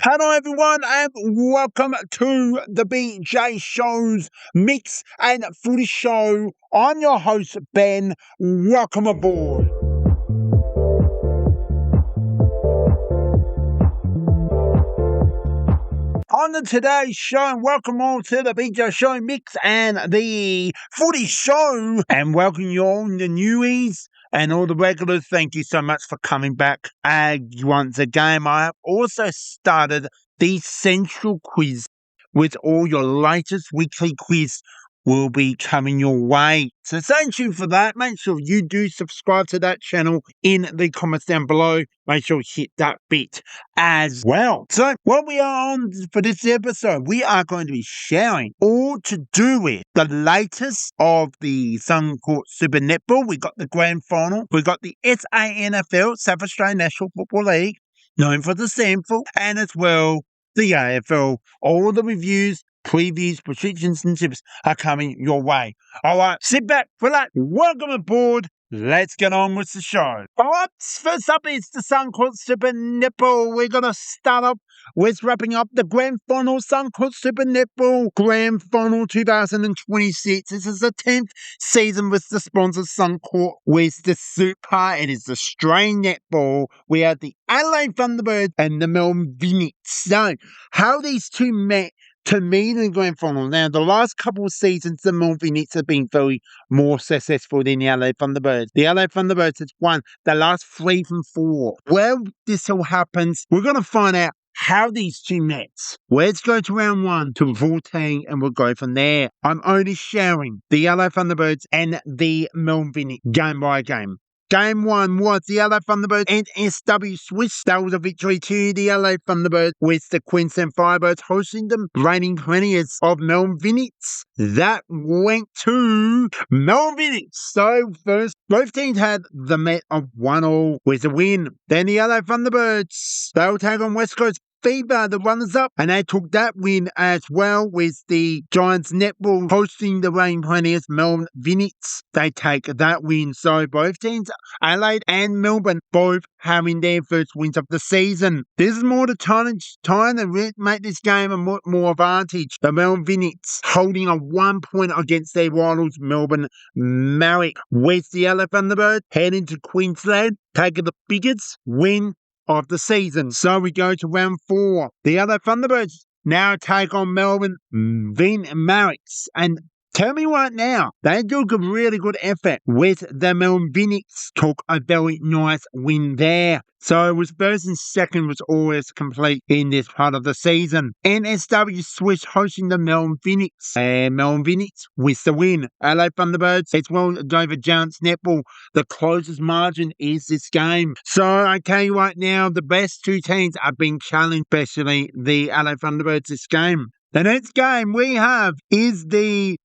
Hello everyone and welcome to the BJ Show's Mix and Footy Show. I'm your host Ben. Welcome aboard. On today's show, and welcome all to the BJ Show Mix and the Footy Show, and welcome you all the newies. And all the regulars, thank you so much for coming back. Once again, I have also started the Central Quiz with all your latest weekly quiz will be coming your way. So thank you for that. Make sure you do subscribe to that channel in the comments down below. Make sure you hit that bit as well. So what we are on for this episode, we are going to be sharing all to do with the latest of the Suncorp Super Netball. We got the Grand Final. We got the SANFL, South Australian National Football League, known for the SANFL, and as well the AFL. All the reviews, previews, predictions, and tips are coming your way. All right, sit back, relax, welcome aboard. Let's get on with the show. All right, first up is the Suncorp Super Netball. We're going to start up with wrapping up the Grand Final, Suncorp Super Netball Grand Final 2026. This is the 10th season with the sponsor Suncorp with the Super. It is the Australian Netball. We have the Adelaide Thunderbirds and the Melbourne Vixens. So, how these two met to meet in the Grand Final. Now, the last couple of seasons, the Melbourne Vixens have been very more successful than the Adelaide Thunderbirds. The Adelaide Thunderbirds has won the last 3 from 4. Where this all happens, we're going to find out how these two met. Let's go to round 1 to 14 and we'll go from there. I'm only sharing the Adelaide Thunderbirds and the Melbourne Vixens game by game. Game 1 was the Adelaide Thunderbirds and SW Swiss. That was a victory to the Adelaide Thunderbirds with the Queensland Firebirds hosting them, reigning premiers of Melbourne Vixens. That went to Melbourne Vixens. So first, both teams had the met of 1-1 with a win. Then the Adelaide Thunderbirds, they will take on West Coast Fever, the runners-up, and they took that win as well with the Giants Netball hosting the reigning premiers Melbourne Vixens. They take that win. So both teams, Adelaide and Melbourne, both having their first wins of the season. This is more the time to make this game a more advantage. The Melbourne Vixens holding a 1 point against their rivals Melbourne Marrick. With the Adelaide Thunderbirds heading to Queensland, taking the biggest win of the season. So we go to round 4. The other Thunderbirds now take on Melbourne Maricks. And tell me right now, they took a really good effort with the Melbourne Vixens. Took a very nice win there. So it was first and second was always complete in this part of the season. NSW Swiss hosting the Melbourne Vixens. And Melbourne Vixens with the win. Adelaide Thunderbirds as well over Giants Netball. The closest margin is this game. So I tell you right now, the best two teams are being challenged, especially the Adelaide Thunderbirds this game. The next game we have is the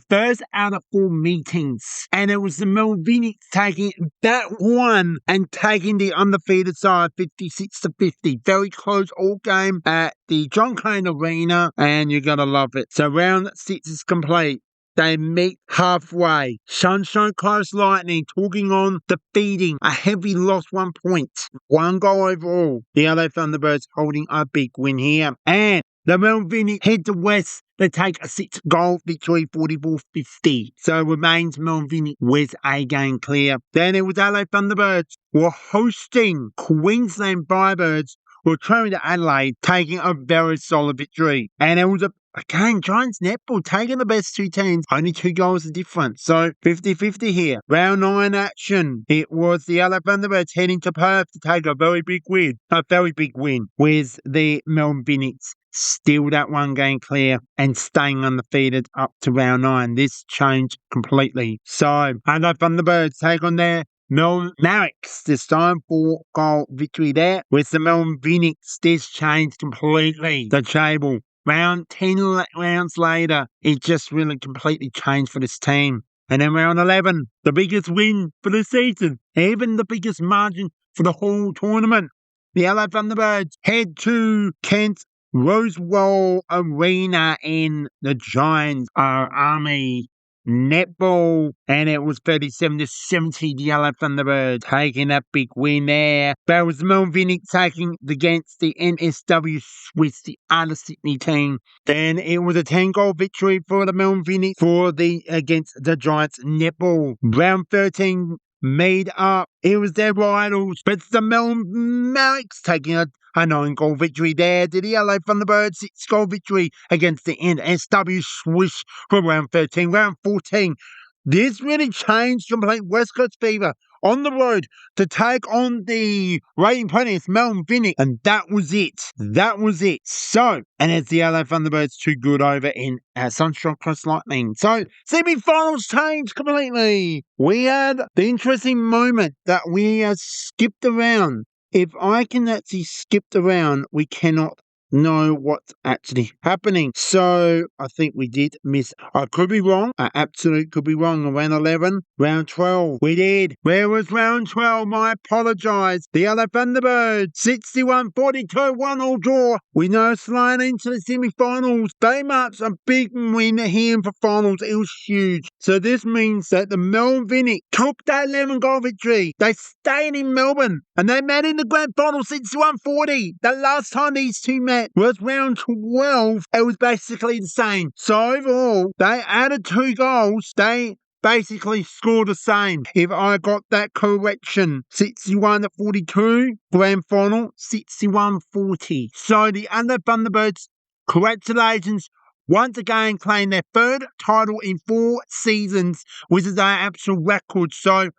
first out of 4 meetings. And it was the Melbourne Vixens taking that one and taking the undefeated side 56-50. Very close all game at the John Cain Arena, and you're going to love it. So round 6 is complete. They meet halfway. Sunshine Coast Lightning talking on defeating a heavy loss 1 point. 1 goal overall. The Adelaide Thunderbirds holding a big win here. And the Melbourne Vixens head to West. They take a 6-goal victory, 44-50. So remains Melbourne Vixens with a game clear. Then it was Adelaide Thunderbirds were hosting Queensland Firebirds. Were traveling to Adelaide, taking a very solid victory. And it was again, Giants Netball taking the best two teams. Only 2 goals of difference. So 50-50 here. Round 9 action. It was the Adelaide Thunderbirds heading to Perth to take a very big win. A very big win with the Melbourne Vixens. Still that 1 game clear and staying undefeated up to round 9. This changed completely. So Adelaide Thunderbirds take on their Melbourne Maricks this time, 4-goal victory there. With the Melbourne Vixens, this changed completely the table. Round 10 rounds later, it just really completely changed for this team. And then round 11, the biggest win for the season, even the biggest margin for the whole tournament. The Adelaide Thunderbirds head to Kent Rosewell Arena in the Giants Army Netball, and it was 37-70. The Adelaide Thunderbirds taking that big win there. That was Melbourne Vixens taking against the NSW Swiss, the other Sydney team. Then it was a 10-goal victory for the Melbourne Vixens against the Giants Netball. Round 13 made up. It was their rivals, but it's the Melbourne Maliks taking a 9-goal victory there to the Adelaide Thunderbirds, 6-goal victory against the NSW Swiss for round 13. Round 14, this really changed complete West Coast Fever on the road to take on the reigning players, Melbourne Vixens, and that was it. That was it. So, and it's the Adelaide Thunderbirds too good over in Sunshine Coast Lightning. So, semi-finals changed completely. We had the interesting moment that we skipped around. If I can actually skip around, we cannot know what's actually happening. So I think we did miss. I could be wrong. I absolutely could be wrong. Round 11, round 12. We did. Where was round 12? I apologise. The other Thunderbirds, 61-42, 1-1 draw. We know sliding into the semi-finals. They marked a big win here for finals. It was huge. So this means that the Melbourne Vixens took that 11-goal victory. They stayed in Melbourne and they met in the grand final 61-40. The last time these two met was round 12. It was basically the same. So overall, they added 2 goals. They basically scored the same. If I got that correction, 61-42, grand final, 61-40. So the Adelaide Thunderbirds, congratulations, once again claim their 3rd title in 4 seasons, which is their actual record. So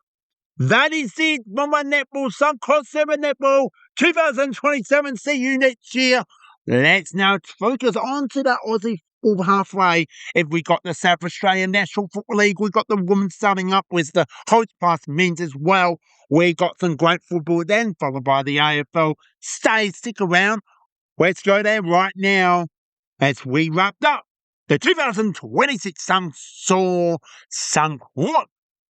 that is it. Melbourne Netball, Suncorp Super Netball 2027. See you next year. Let's now focus on to the Aussie full halfway. If we got the South Australian National Football League, we got the women starting up with the host plus men's as well. We got some great football then, followed by the AFL. Stick around. Let's go there right now as we wrapped up the 2026 Suncorp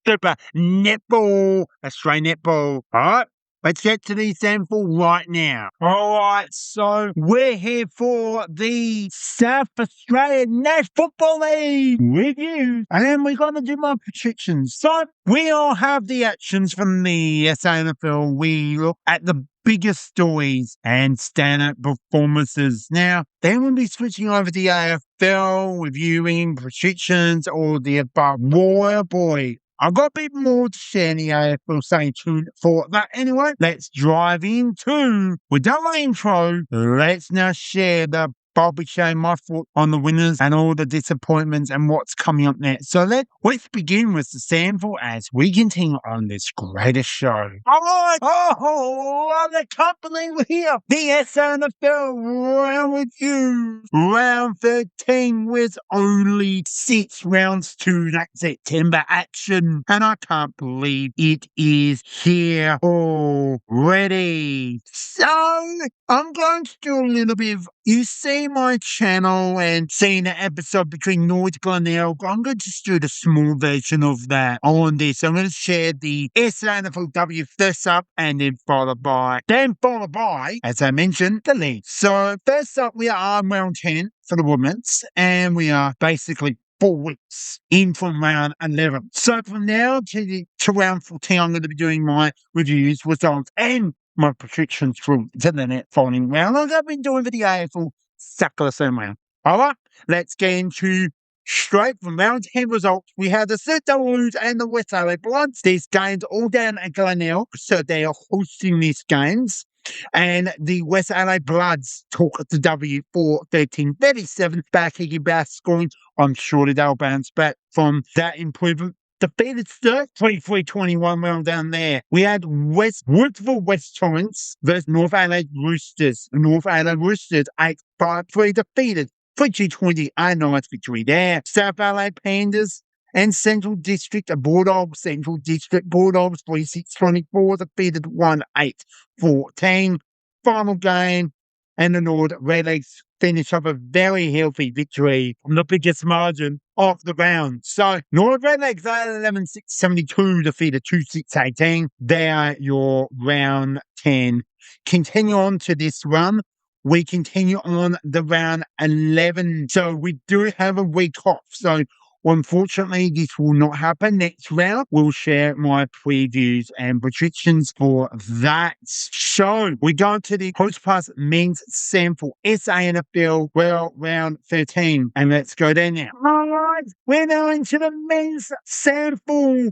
Super Netball, Australian Netball. All right. Let's get to the SANFL right now. All right, so we're here for the South Australian National Football League review, and then we're going to do my predictions. So we all have the actions from the SANFL. We look at the biggest stories and standout performances. Now, then we'll be switching over to the AFL, reviewing predictions, all the above. Boy. I've got a bit more to share in the AFL, stay tuned for that. Anyway, let's drive into, with that intro, let's now share the Bobby Shane, my thought on the winners and all the disappointments and what's coming up next. So let's begin with the SANFL as we continue on this greatest show. All right, the company here, the SANFL round review. Round 13 with only 6 rounds to that September action. And I can't believe it is here already. So I'm going to do a little bit of, you see my channel and seeing the episode between North Glenelg, I'm going to just do the small version of that on this. I'm going to share the SANFLW first up and then followed by, as I mentioned, the league. So first up, we are round 10 for the women's, and we are basically 4 weeks in from round 11. So from now to round 14, I'm going to be doing my reviews, results, and my predictions from the net following round, like I've been doing for the AFL Sackler same round. All right, let's get into straight from round 10 results. We have the SANFLW and the West Adelaide Bloods. These games all down at Glenelg, so they are hosting these games. And the West Adelaide Bloods took the W for 13-37, backing back scoring. I'm sure they'll bounce back from that improvement. Defeated Sturt, 23-21, well down there. We had Woodville West Torrens versus North Adelaide Roosters. North Adelaide Roosters, 8-5-3 defeated. 22-20, a nice victory there. South Adelaide Pandas and Central District Bulldogs. Central District Bulldogs, 36-24, defeated 1-8-14. Final game, and the North Redlegs finish up a very healthy victory from the biggest margin of the round. So, North Redlegs 11-6-72 defeated 2-6-18. They are your round 10. Continue on to this run. We continue on the round 11. So, we do have a week off. So, Well, unfortunately, this will not happen. Next round, we'll share my previews and predictions for that show. We go to the Host Pass Men's SANFL SANFL Round 13. And let's go there now. All right, we're now into the Men's SANFL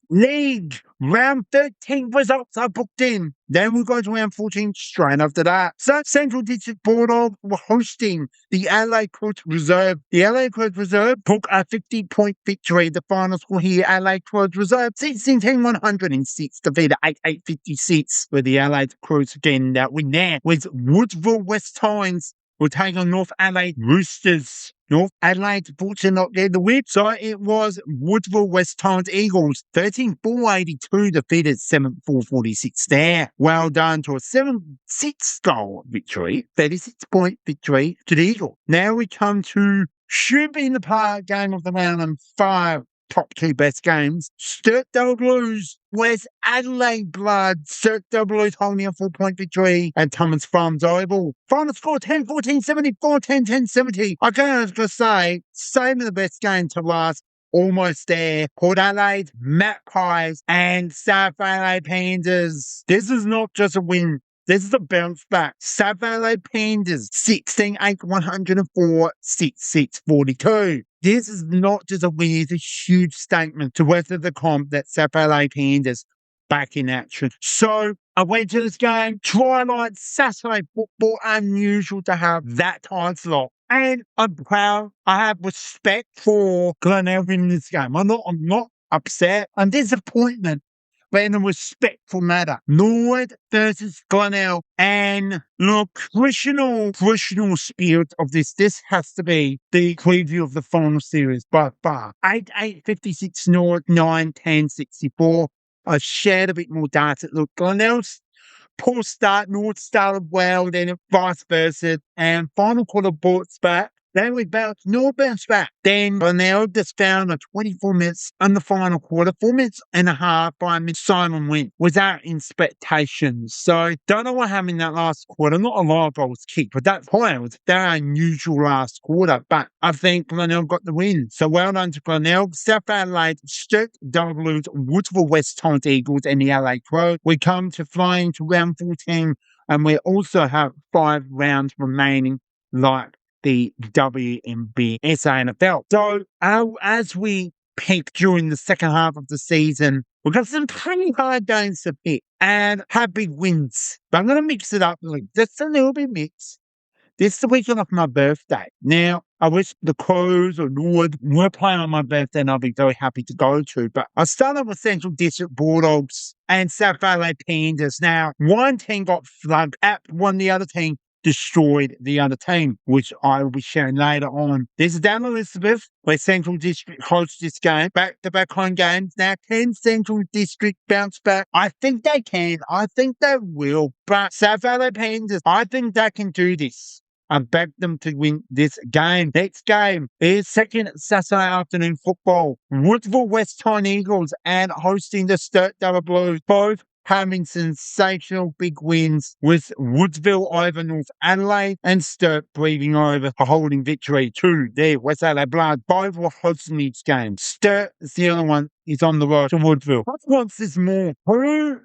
League. Round 13 results are booked in. Then we'll go to round 14 straight after that. So Central District Bulldogs were hosting the Adelaide Crows Reserve. The Adelaide Crows Reserve took a 50-point victory. The final score here, Adelaide Crows Reserve 16-106 defeated 8-8-56 with the Adelaide Crows again. That win there was Woodsville West Tines will take on North Adelaide Roosters. North Adelaide fortunately not get the win, so it was Woodville West Tines Eagles 13-482 defeated 7-4-46 there. Well done to a 7-6 goal victory, 36-point victory to the Eagles. Now we come to should be in the park game of the round and 5 top 2 best games. Sturt Double Blues, West Adelaide Blood. Sturt Double Blues holding a 4-point victory at Thomas Farms Oval. Final score 10-14, 74, 10-10, 70. I was going to say, same as the best game to last. Almost there. Port Adelaide, Magpies, and South Adelaide Panthers. This is not just a win. This is a bounce back. South Adelaide Panthers, 16-8-104, 6-6-42. This is not just a win, it's a huge statement to rest of the comp that South Adelaide Panthers back in action. So I went to this game, twilight Saturday football, unusual to have that time slot. And I'm proud. I have respect for Glenelg winning this game. I'm not upset. I'm disappointed. But in a respectful matter. Norwood versus Glenelg. And look, traditional spirit of this has to be the preview of the final series by far. 8-8-56 Norwood, 9-10-64. I shared a bit more data. Look, Glenelg's poor start, Norwood started well, then vice versa. And final quarter bounced back. Then we Norwood bounced back. Then Glenelg just found a 24 minutes in the final quarter, 4 minutes and a half by Simon win without expectations. So don't know what happened in that last quarter. Not a lot of goals kicked, but that point was very unusual last quarter. But I think Glenelg got the win. So well done to Glenelg. South Adelaide, Sturt Double Blues, Woodville West Tines Eagles, and the Adelaide Crows. We come to flying to round 14, and we also have 5 rounds remaining, like the WNB SANFL. So as we pick during the second half of the season, we've got some pretty hard games to pick and have big wins. But I'm going to mix it up just a little bit mix. This is the weekend of my birthday. Now, I wish the Crows or Norwood were playing on my birthday and I'll be very happy to go to. But I started with Central District Bulldogs and South Adelaide Panthers. Now, one team got flugged at one, the other team destroyed the other team, which I will be sharing later on. This is down Elizabeth, where Central District hosts this game. Back-to-back home games. Now, can Central District bounce back? I think they can. I think they will. But South Adelaide Panthers, I think they can do this. I back them to win this game. Next game is second Saturday afternoon football. Woodville West Tines Eagles and hosting the Sturt Double Blues. Both having sensational big wins with Woodsville over North Adelaide and Sturt breathing over a holding victory to their West Adelaide Blood. Both were hosting each game. Sturt is the only one is on the road to Woodville. What wants this more? Who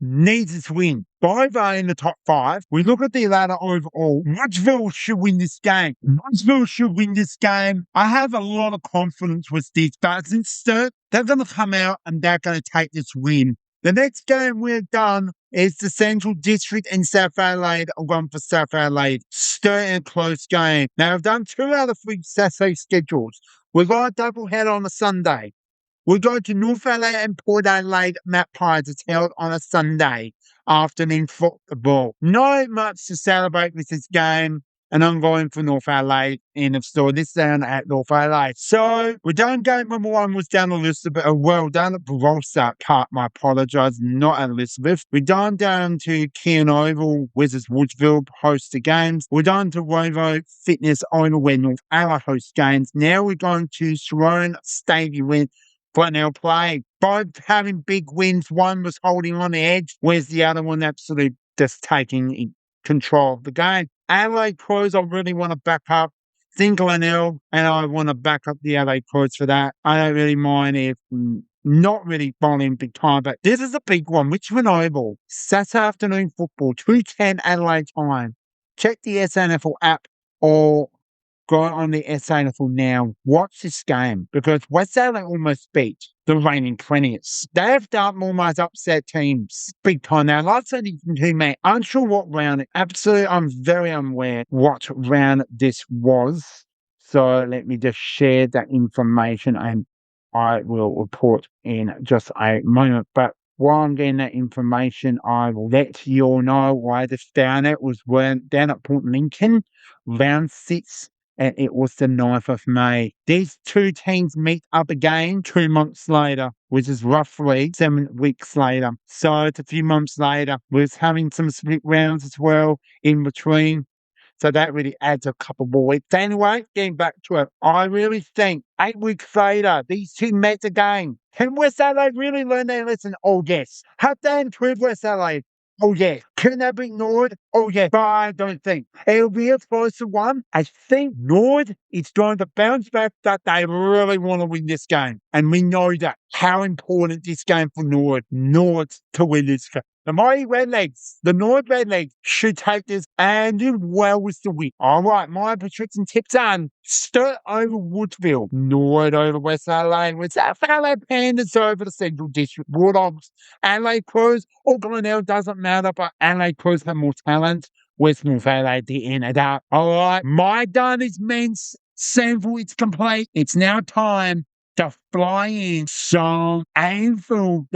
needs this win? Both are in the top 5. We look at the ladder overall. Woodsville should win this game. Woodsville should win this game. I have a lot of confidence with this, but since Sturt, they're going to come out and they're going to take this win. The next game we're done is the Central District and South Adelaide. I'm going for South Adelaide. Sturt in a close game. Now, I've done 2 out of 3 Saturday schedules. We've got a double header on a Sunday. We'll go to North Adelaide and Port Adelaide Magpies. It's held on a Sunday afternoon football. Not much to celebrate with this game. And I'm going for North Adelaide end of story. This down at North Adelaide. So we're done. Game number 1 was down Elizabeth. Well done at Barossa Park. My apologise, not at Elizabeth. We're down to Kearn Oval, Wizards Woodsville host the games. We're down to Rovo Fitness Oval where North Adelaide host games. Now we're going to Sharon Stadium where Glenelg play. Both having big wins. One was holding on the edge, whereas the other one absolutely just taking control of the game. Adelaide Crows, I really want to back up. think Glenelg, and I want to back up the Adelaide Crows for that. I don't really mind if not really following big time, but this is a big one. Richmond Oval, Saturday afternoon football, 2:10 Adelaide time. Check the SANFL app or go on the SANFL now. Watch this game because West Adelaide almost beat the reigning 20s. They have done almost upset teams big time now. Last time mate, unsure what round. Absolutely, I'm very unaware what round this was. So let me just share that information and I will report in just a moment. But while I'm getting that information, I will let you all know why this down. It was down at Port Lincoln, round 6. And it was the 9th of May. These two teams meet up again 2 months later, which is roughly 7 weeks later. So it's a few months later. We're having some split rounds as well in between. So that really adds a couple more weeks. Anyway, getting back to it, I really think 8 weeks later, these two met again. Can West Adelaide really learn their lesson? Oh, yes. Have they improved West Adelaide? Oh, yeah. Can they beat Nord? Oh, yeah. But I don't think. It'll be a closer one. I think Nord is trying to bounce back that they really want to win this game. And we know that. How important this game for Nord to win this game. The mighty Redlegs, the Nord Redlegs should take this and do well with the win. All right, my prediction tips on Sturt over Woodville, Nord over West Adelaide, with South Adelaide Pandas over the Central District Bulldogs. Adelaide Crows, or Glenelg doesn't matter, but Adelaide Crows have more talent. West North Adelaide to end it up. All right, my done is men's sample. It's complete. It's now time to fly in some AFL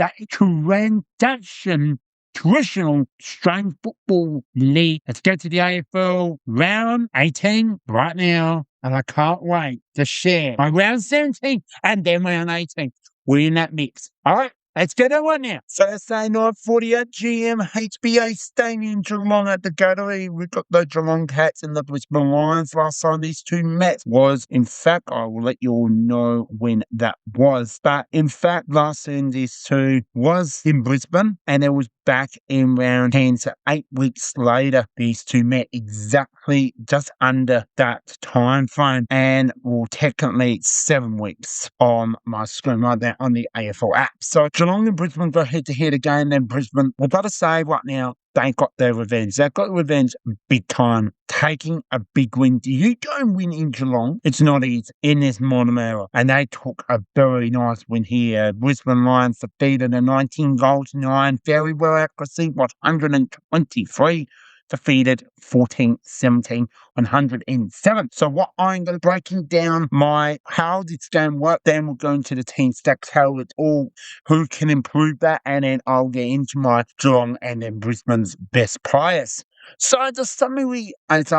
traditional Australian football league. Let's go to the AFL Round 18 right now. And I can't wait to share my Round 17 and then Round 18. We're in that mix. All right, let's get that one now. Thursday night footy at HBA Stadium, Geelong at the Gallery. We've got the Geelong Cats and the Brisbane Lions. Last time these two met was, in fact, I will let you all know when that was. But in fact, last time these two was in Brisbane and it was back in round 10. So 8 weeks later, these two met exactly just under that time frame. And well, technically 7 weeks on my screen right there on the AFL app. So Geelong and Brisbane go head to head again. Then Brisbane, I've got to say right now, they got their revenge. They got revenge big time, taking a big win. Do you go and win in Geelong? It's not easy in this modern era. And they took a very nice win here. Brisbane Lions defeated a 19 goals, 9 very well accuracy, 123. Defeated 14-17, 107. So what I'm going to breaking down how this game worked, then we'll go into the team stacks, how it's all, who can improve that, and then I'll get into my Geelong and then Brisbane's best players. So the summary is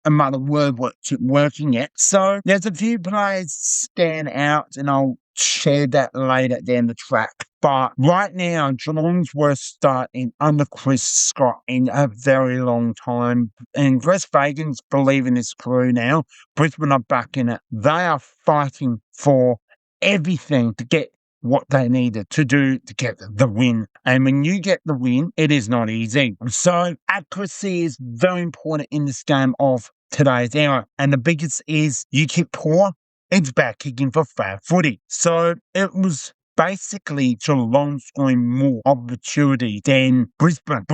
another word working it. So there's a few players stand out, and I'll share that later down the track. But right now, Geelong's worst start under Chris Scott in a very long time. And Chris Fagan's believing his crew now. Brisbane are back in it. They are fighting for everything to get what they needed to do to get the win. And when you get the win, it is not easy. So accuracy is very important in this game of today's era. And the biggest is you keep poor, it's back kicking for fab footy. So it was basically Geelong scoring more opportunity than Brisbane.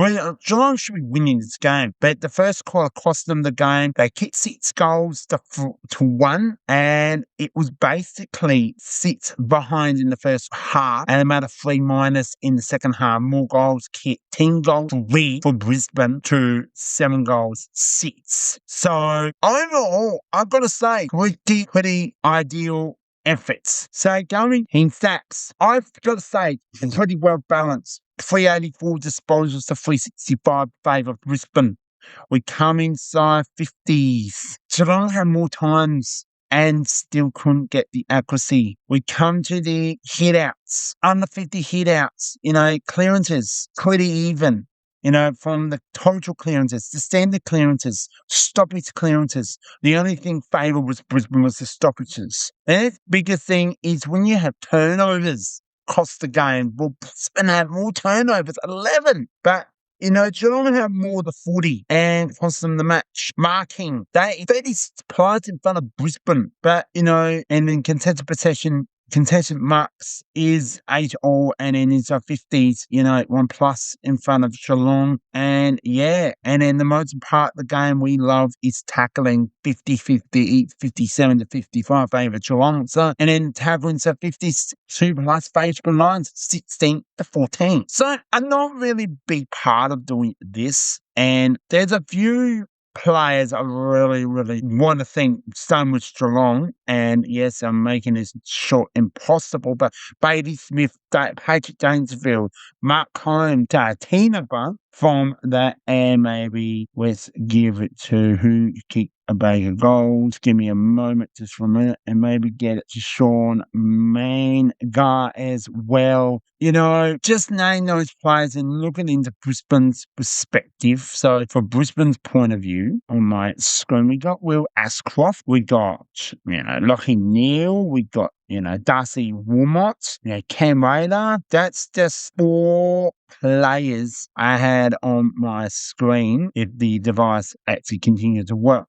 Geelong should be winning this game, but the first quarter cost them the game. They kicked 6 goals to 1, and it was basically 6 behind in the first half, and about a 3- in the second half. More goals kicked, 10 goals lead for Brisbane to 7 goals, 6. So overall, I've got to say, pretty ideal efforts. So going in sacks, I've got to say, it's pretty well balanced. 384 disposals to 365 favour of Brisbane. We come inside 50s. Geelong had more times and still couldn't get the accuracy. We come to the hit-outs, under 50 hit-outs, clearances, pretty even. From the total clearances, the standard clearances, stoppage clearances. The only thing favourable was Brisbane was the stoppages. And the biggest thing is when you have turnovers cost the game. Well, Brisbane had more turnovers, 11. But Geelong have more the footy and cost them the match. Marking, they 30 players in front of Brisbane, but, and then contested marks is 8-all, and then it's a 50s, 1+ in front of Geelong. And and then the most part of the game we love is tackling 50-50, 57-55 favour Geelong. So, and then tackling so 52 plus favour Lions, 16-14. So I'm not really big part of doing this. And there's a few players I really, really want to thank so much Geelong. And yes, I'm making this short impossible, but Bailey Smith, Patrick Dangerfield, Mark Cohen, Tina from that, and maybe let's give it to who kicked a bag of goals. Give me a moment just for a minute, and maybe get it to Sean Mangar as well. Just name those players and looking into Brisbane's perspective. So for Brisbane's point of view, on my screen, we got Will Ashcroft, we got, Lachie Neale, we got, Darcy Wilmot, Cam Rayner. That's just 4 players I had on my screen if the device actually continues to work.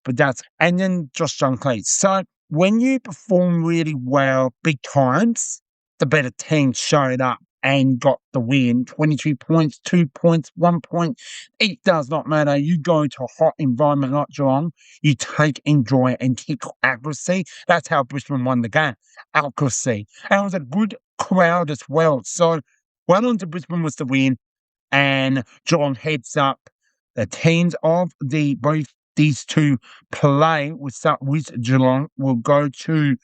And then Josh Dunkley. So when you perform really well big times, the better team showed up and got the win. 22 points, 2 points, 1 point. It does not matter. You go to a hot environment like Geelong, you take, enjoy, and kick accuracy. That's how Brisbane won the game. Accuracy. And it was a good crowd as well. So well done to Brisbane was the win. And Geelong heads up. The teams of both these two play with Geelong will go to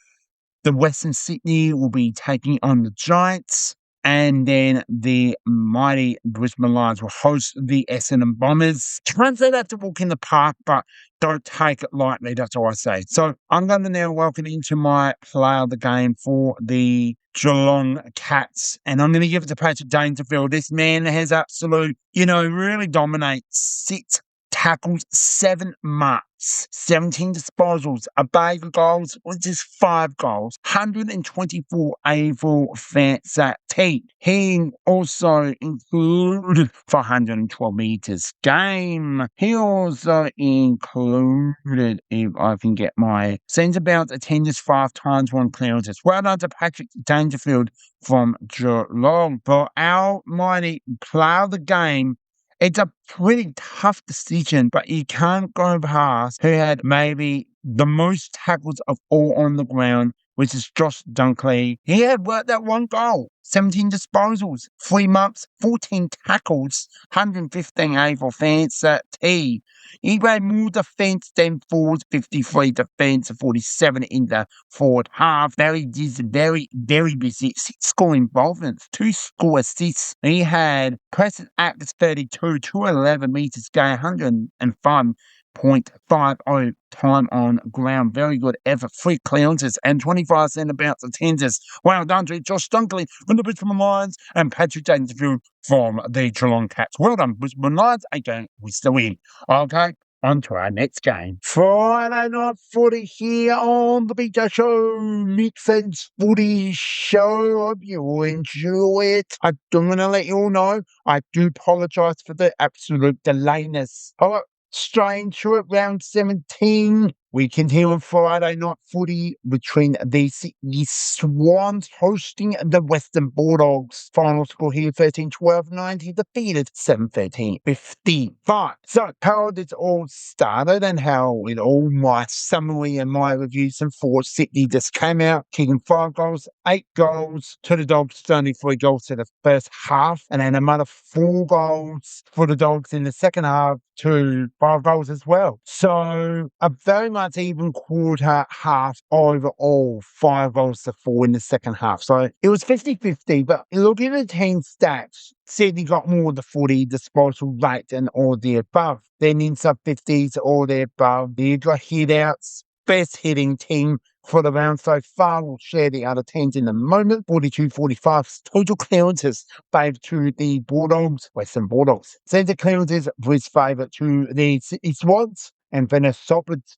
the Western Sydney, will be taking on the Giants. And then the mighty Brisbane Lions will host the Essendon Bombers. Can't say that's a walk in the park, but don't take it lightly. That's all I say. So I'm going to now welcome into my player of the game for the Geelong Cats. And I'm going to give it to Patrick Dangerfield. This man has absolute, really dominates. 6 tackles, 7 marks, 17 disposals, a bag of goals, which is 5 goals, 124 AFL fantasy. He also included 412 metres game. He also included, if I can get my centre bounce attendance 5 times, 1 clearances. Well done to Patrick Dangerfield from Geelong. For our mighty player of the game, it's a pretty tough decision, but you can't go past who had maybe the most tackles of all on the ground, which is Josh Dunkley. He had worked that 1 goal, 17 disposals, 3 months, 14 tackles, 115 AFL fantasy. He made more defence than forwards, 53 defence, 47 in the forward half. Very busy. 6 score involvements, 2 score assists. He had Preston Atlas 32, 211 metres gain, 105.50 time on ground. Very good effort. 3 clearances and 25 centre bounce attenders. Well done to Josh Dunkley from the Brisbane Lions and Patrick Dangerfield from the Geelong Cats. Well done, Brisbane Lions. Again, we still win. Okay, on to our next game. Friday night footy here on the BJ Show. Vixens footy show. Hope you enjoy it. I'm going to let you all know, I do apologise for the absolute delayness. All right. Straight through it, round 17. We continue on Friday night footy between the Sydney Swans hosting the Western Bulldogs. Final score here 13-12-90, defeated 7-13-55. So, how this all started and how it all, my summary and my reviews and for Sydney just came out, kicking 5 goals, 8 goals to the Dogs, only 3 goals to the first half, and then another 4 goals for the Dogs in the second half to 5 goals as well. So, a very much even quarter half overall, 5 goals to 4 in the second half. So it was 50-50, but looking at the team stats, Sydney got more of the footy, disposal rate, and all the above. Then in sub-50s, all the above. You got hit-outs, best hitting team for the round so far. We'll share the other teams in a moment. 42-45 total clearances favour to the Bulldogs, Western Bulldogs. Centre clearances was favour to the Sydney Swans. And then a stoppage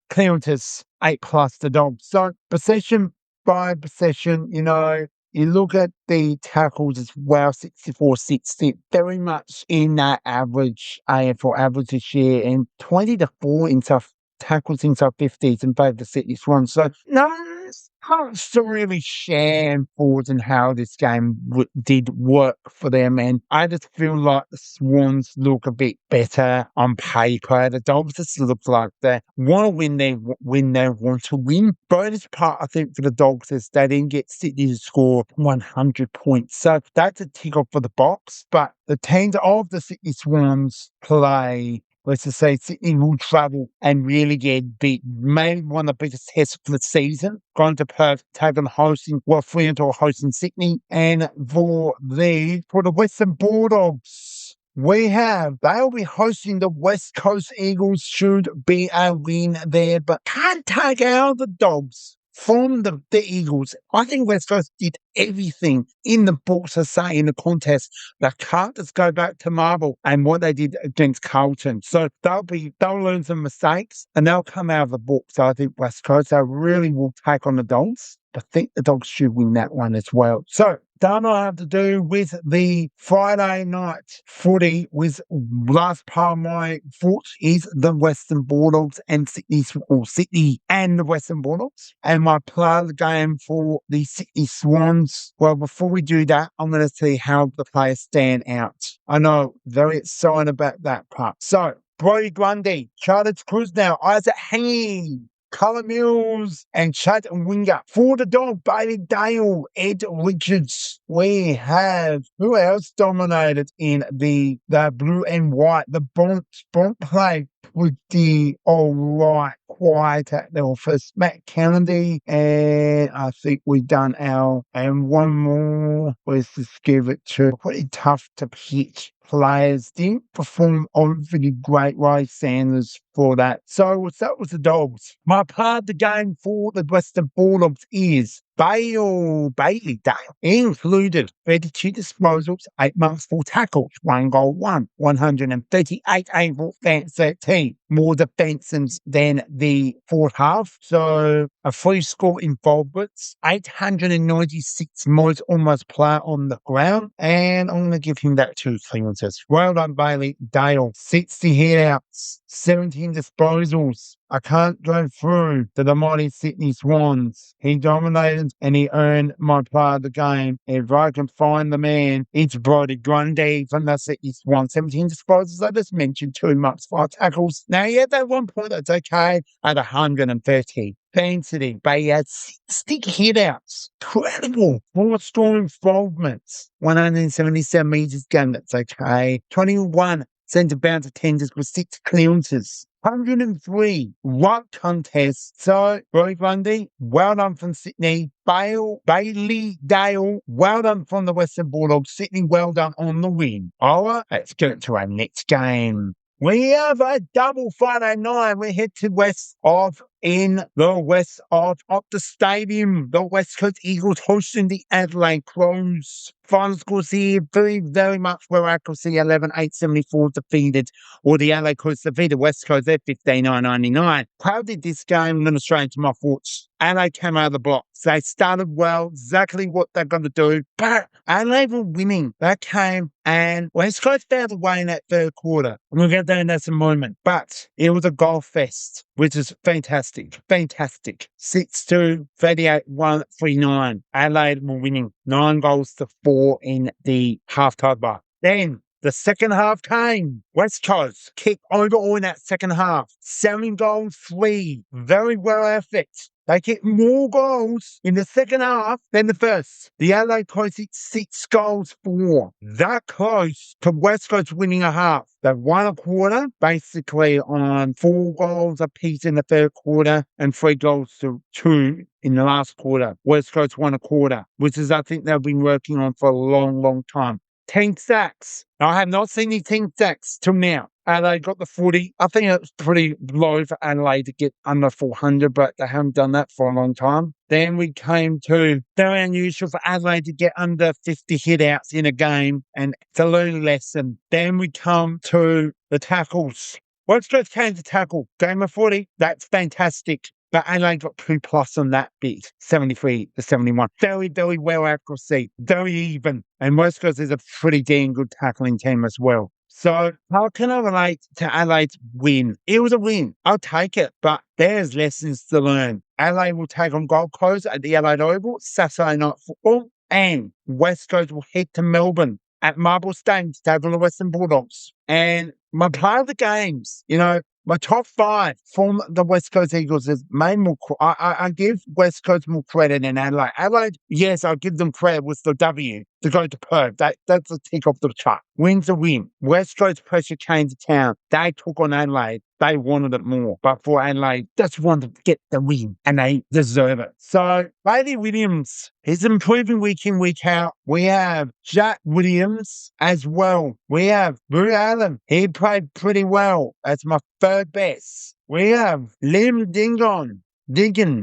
clearances 8+ the Dogs. So possession by possession, you look at the tackles as well, 64-60, very much in that average, AFL average this year, and 20-4 in tackles inside 50s in favour of the Sydney Swans. So, no, can't still really share forwards and how this game did work for them. And I just feel like the Swans look a bit better on paper. The Dogs just look like they want to win, they want to win. Bonus part, I think, for the Dogs is they didn't get Sydney to score 100 points. So that's a tick off for the box. But the teams of the Sydney Swans play, let's just say Sydney will travel and really get beat. Maybe one of the biggest tests for the season. Going to Perth, taking hosting, Fremantle hosting Sydney. And for the Western Bulldogs, they'll be hosting the West Coast Eagles. Should be a win there, but can't take out the Dogs from the Eagles. I think West Coast did everything in the books to say in the contest. They can't just go back to Marvel and what they did against Carlton. So they'll learn some mistakes and they'll come out of the book. So I think West Coast, they really will take on the Dogs. I think the Dogs should win that one as well. So don't I have to do with the Friday night footy with last part of my thoughts is the Western Bulldogs and Sydney and the Western Bulldogs. And my play of the game for the Sydney Swans. Well, before we do that, I'm going to see how the players stand out. I know, very excited about that part. So, Brody Grundy, Charlie Cruz-now, Isaac Hangy, Cullen Mills and Chad Winger. For the Dog, Bailey Dale, Ed Richards. We have, who else dominated in the blue and white? The Bont play pretty alright, quiet at the office. Matt Kennedy, and I think we've done and one more. Let's just give it to pretty tough to pitch players. Didn't perform overly great. Ray Sanders for that. So that was the Dogs. My part of the game for the Western Bulldogs is Bailey Dale included 32 disposals, 8 marks, 4 tackles, 1 goal, 138 able, 13. More defenses than the fourth half. So a 3-score involvements, 896 most almost play on the ground. And I'm going to give him that 2 clearances. Well done, Bailey Dale. 60 hit-outs, 17 disposals. I can't go through to the mighty Sydney Swans. He dominated and he earned my part of the game. If I can find the man, it's Brody Grundy from the Sydney Swans. 17 disposals. I just mentioned 2 marks, 5 tackles. Now, he had that 1 point that's okay at 130. Density, but he had 60 hit-outs. Incredible. 4 score involvements. 177 metres game, that's okay. 21 centre bounce attenders with 6 clearances. 103 ruck contests. So, Brody Grundy, well done from Sydney. Bailey Dale, well done from the Western Bulldogs. Sydney, well done on the win. All right, let's get to our next game. We have a double Friday night. We head to in the west of the stadium. The West Coast Eagles hosting the Adelaide Crows. Final scores here, very, very much where accuracy, 11-8-74 defeated, or the Adelaide Crows defeated West Coast at 15-9-99. How did this game? I'm going to straight into my thoughts. Adelaide came out of the blocks. They started well, exactly what they're going to do, but Adelaide were winning. They came and West Coast found a way in that third quarter. And we'll get there in just a moment. But it was a goal fest, which is fantastic. Fantastic. 6-2, 38-1-39. Adelaide were winning 9-4 in the half-time bar. Then the second half came. West Coast kicked overall in that second half. 7-3. Very well effort. They kicked more goals in the second half than the first. The Adelaide Crows hit 6-4. That close to West Coast winning a half. They won a quarter, basically on 4 goals apiece in the third quarter and 3 goals to 2 in the last quarter. West Coast won a quarter, which is, I think, they've been working on for a long, long time. 10 sacks. Now, I have not seen any 10 sacks till now. Adelaide got the 40. I think it was pretty low for Adelaide to get under 400, but they haven't done that for a long time. Then we came to very unusual for Adelaide to get under 50 hit-outs in a game, and it's a learning lesson. Then we come to the tackles. West Coast came to tackle. Game of 40. That's fantastic. but Adelaide got 2+ on that bit, 73-71. Very, very well accuracy, very even. And West Coast is a pretty damn good tackling team as well. So how can I relate to Adelaide's win? It was a win. I'll take it, but there's lessons to learn. Adelaide will take on Gold Coast at the Adelaide Oval, Saturday night football, and West Coast will head to Melbourne at Marble Stadium to take on the Western Bulldogs. And my part of the games, my top 5 from the West Coast Eagles is made more. I give West Coast more credit than Adelaide. Adelaide, yes, I'll give them credit with the W to go to Perth. That's a tick off the chart. Win's a win. West Coast pressure came to town. They took on Adelaide. They wanted it more. But for Adelaide, just wanted to get the win, and they deserve it. So, Bailey Williams is improving week in, week out. We have Jack Williams as well. We have Brew Allen. He played pretty well as my 3rd best. We have Liam Dingan,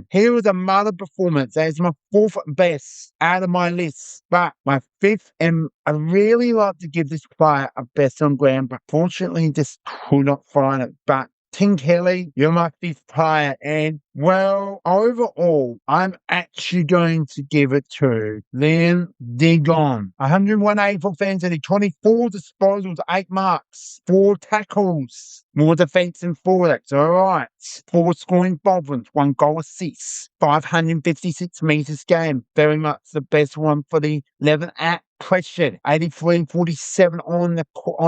he was a mother performance. That's my 4th best out of my list. But my 5th, and I really like to give this player a best on ground, but fortunately just could not find it. But Tim Kelly, you're my 5th player, and well, overall, I'm actually going to give it to Liam Dingon. 101 AFL fans, 24 disposals, 8 marks, 4 tackles, more defence than forwards. All right. 4 scoring involvements, 1 goal assist, 556 metres game. Very much the best one for the 11 at question. 83-47 on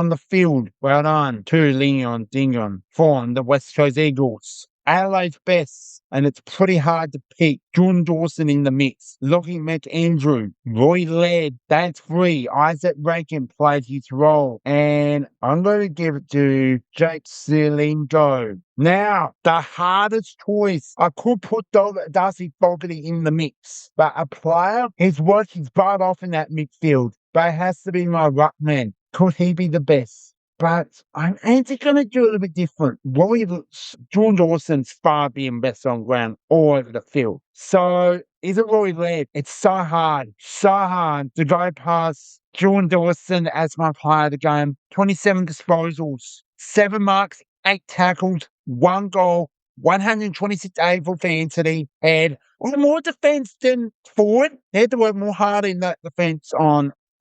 the field. Well done to Liam Dingon from the West Coast Eagles. Adelaide's best, and it's pretty hard to pick. Jordan Dawson in the mix. Lockie McAndrew. Roy Laird. That's 3. Isaac Rankin played his role. And I'm going to give it to Jake Silingo. Now, the hardest choice. I could put Darcy Fogarty in the mix, but a player, his work is right off in that midfield. But it has to be my ruckman. Could he be the best? But I'm actually going to do a little bit different. Jordan Dawson's far being best on ground all over the field. So, is it Roy Laird? It's so hard to go past Jordan Dawson as my player of the game. 27 disposals, 7 marks, 8 tackles, 1 goal, 126 AFL fantasy, and more defence than forward. They had to work more hard in that defence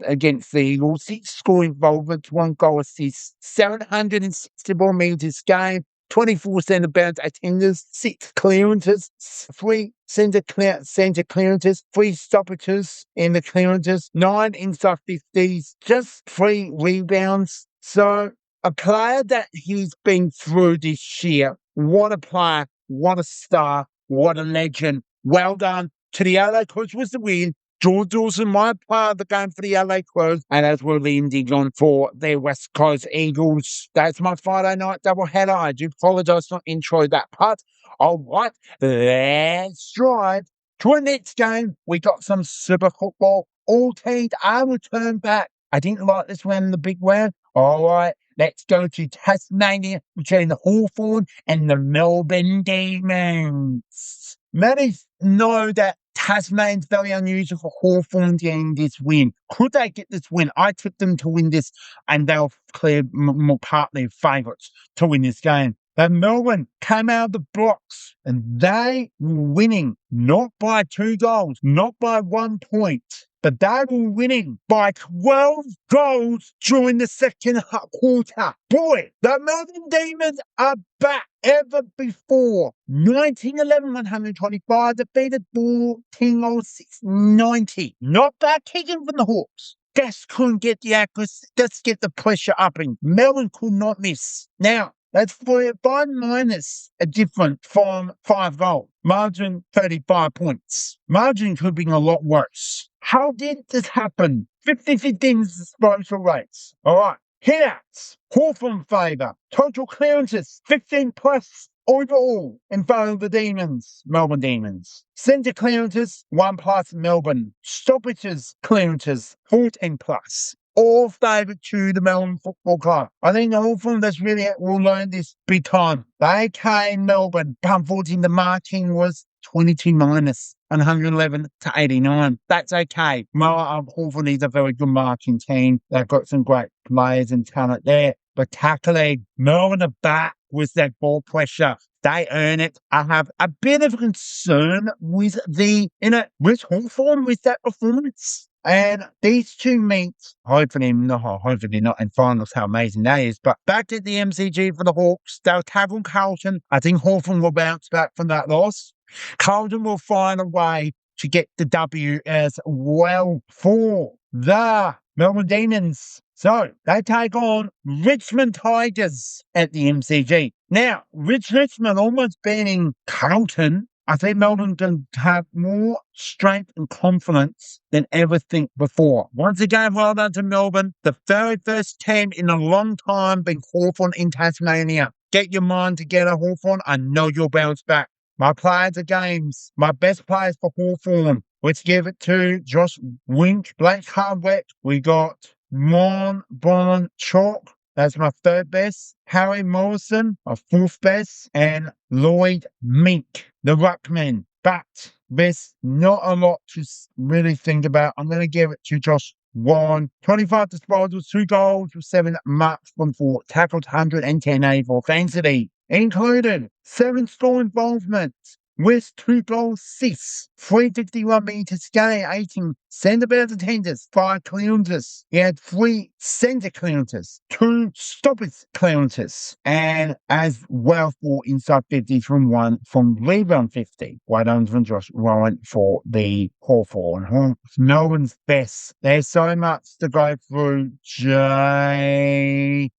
against the Eagles. 6 score involvements, 1 goal assist, 764 metres game, 24 centre bounce attenders, 6 clearances, 3 centre clearances, 3 stoppages in the clearances, 9 inside 50s, just 3 rebounds. So a player that he's been through this year, what a player, what a star, what a legend. Well done to the LA Coach was the win. George Dawson, my player of the game for the LA Crows, and as well Liam Dingon for their West Coast Eagles. That's my Friday night doubleheader. I do apologise for not intro that part. All right, let's drive to our next game. We got some Super Football. All teams are returned back. I didn't like this one in the big round. All right, let's go to Tasmania between the Hawthorn and the Melbourne Demons. Many know that Tasmania's very unusual for Hawthorn getting this win. Could they get this win? I tipped them to win this, and they'll clear more partly favourites to win this game. But Melbourne came out of the blocks, and they were winning, not by 2 goals, not by 1 point, but they were winning by 12 goals during the second quarter. Boy, the Melbourne Demons are back ever before. 1911-125 defeated 14-6-90. Not bad kicking from the Hawks. Just couldn't get the accuracy, just get the pressure up, and Melbourne could not miss. Now, that's 5 minus a difference from 5 goals. Margin 35 points. Margin could be a lot worse. How did this happen? 50-15 disposal rates. All right. Hitouts. Hawthorn favour. Total clearances. 15 plus overall in favour of the Demons. Melbourne Demons. Centre clearances. 1 plus Melbourne. Stoppages clearances. 14 plus. All favourite to the Melbourne Football Club. I think the Hawthorn that's really will learn this big time. They came Melbourne, but unfortunately the marking was 22 minus 111-89. That's okay. Hawthorn is a very good marking team. They've got some great players and talent there. But tackling, Melbourne are back with that ball pressure. They earn it. I have a bit of concern with with Hawthorn with that performance. And these two meets, hopefully not in finals, how amazing that is. But back at the MCG for the Hawks, they'll tackle Carlton. I think Hawthorn will bounce back from that loss. Carlton will find a way to get the W as well for the Melbourne Demons. So they take on Richmond Tigers at the MCG. Now, Richmond almost beating Carlton. I think Melbourne can have more strength and confidence than ever think before. Once again, well done to Melbourne. The very first team in a long time being Hawthorn in Tasmania. Get your mind together, Hawthorn. I know you'll bounce back. My players of games, my best players for Hawthorn. Let's give it to Josh Wink, Blake Hardwick. We got Mon Bon Chalk. That's my third best. Harry Morrison, my fourth best. And Lloyd Mink, the ruckman. But there's not a lot to really think about. I'm going to give it to Josh Warren. 25 disposals, 2 goals with 7 marks from 4. Tackled 110 offensively. Included 7 score involvements with 2 goals, 6, 351 metres gained, 18 centre bounce attenders, 5 clearances. He had 3 centre clearances, 2 stoppage clearances, and as well 4 inside 50 from 1 from rebound 50. Well done from Josh Ryan for the Hawthorn. Melbourne's best. There's so much to go through. Jacob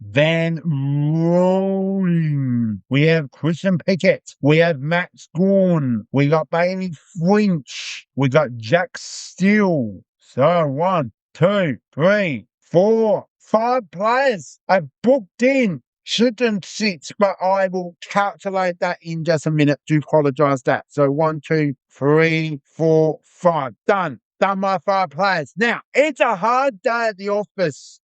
Van Rooyen. We have Christian Pickett. We have Max Gorn. We got Bailey French. We got Jack Steele. So 1, 2, 3, 4, 5 players are booked in. Shouldn't 6, but I will calculate that in just a minute. Do apologise that. So 1, 2, 3, 4, 5. Done my 5 players. Now, it's a hard day at the office.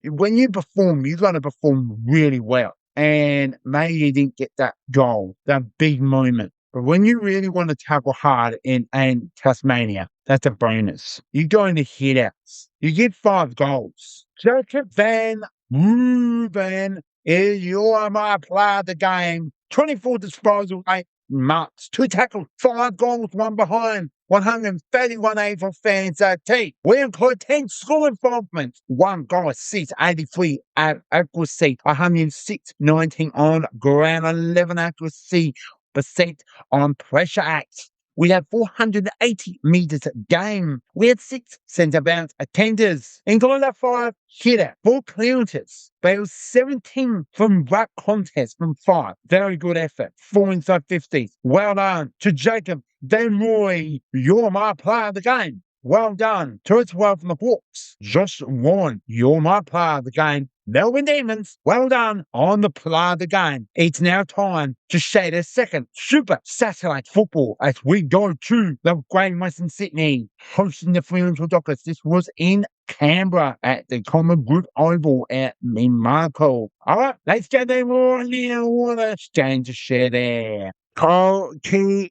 When you perform, you're going to perform really well. And maybe you didn't get that goal, that big moment. But when you really want to tackle hard in Tasmania, that's a bonus. You're going to hit outs. You get 5 goals. Jacob Van Rooyen, you are my player of the game. 24 disposal, 8 marks, 2 tackles, 5 goals, 1 behind. 131 AFL fans team. We include 10 score involvements, 1 goal assist, 83 accuracy, 106, 19 on ground, 11 accuracy percent on pressure acts. We have 480 metres a game. We had 6 centre bounce attenders, including 5 hitter, 4 clearances. But it was 17 from ruck contest from 5. Very good effort. 4 inside 50s. Well done to Jacob Van Rooyen. You're my player of the game. Well done to its well from the Hawks. Josh Warren, you're my player of the game. Melbourne Demons, well done on the player of the game. It's now time to share the second Super Satellite football as we go to the Great Western Sydney, hosting the Fremantle Dockers. This was in Canberra at the Common Group Oval at Minmarco. All right, let's get them all now. What a stand to share there. Okie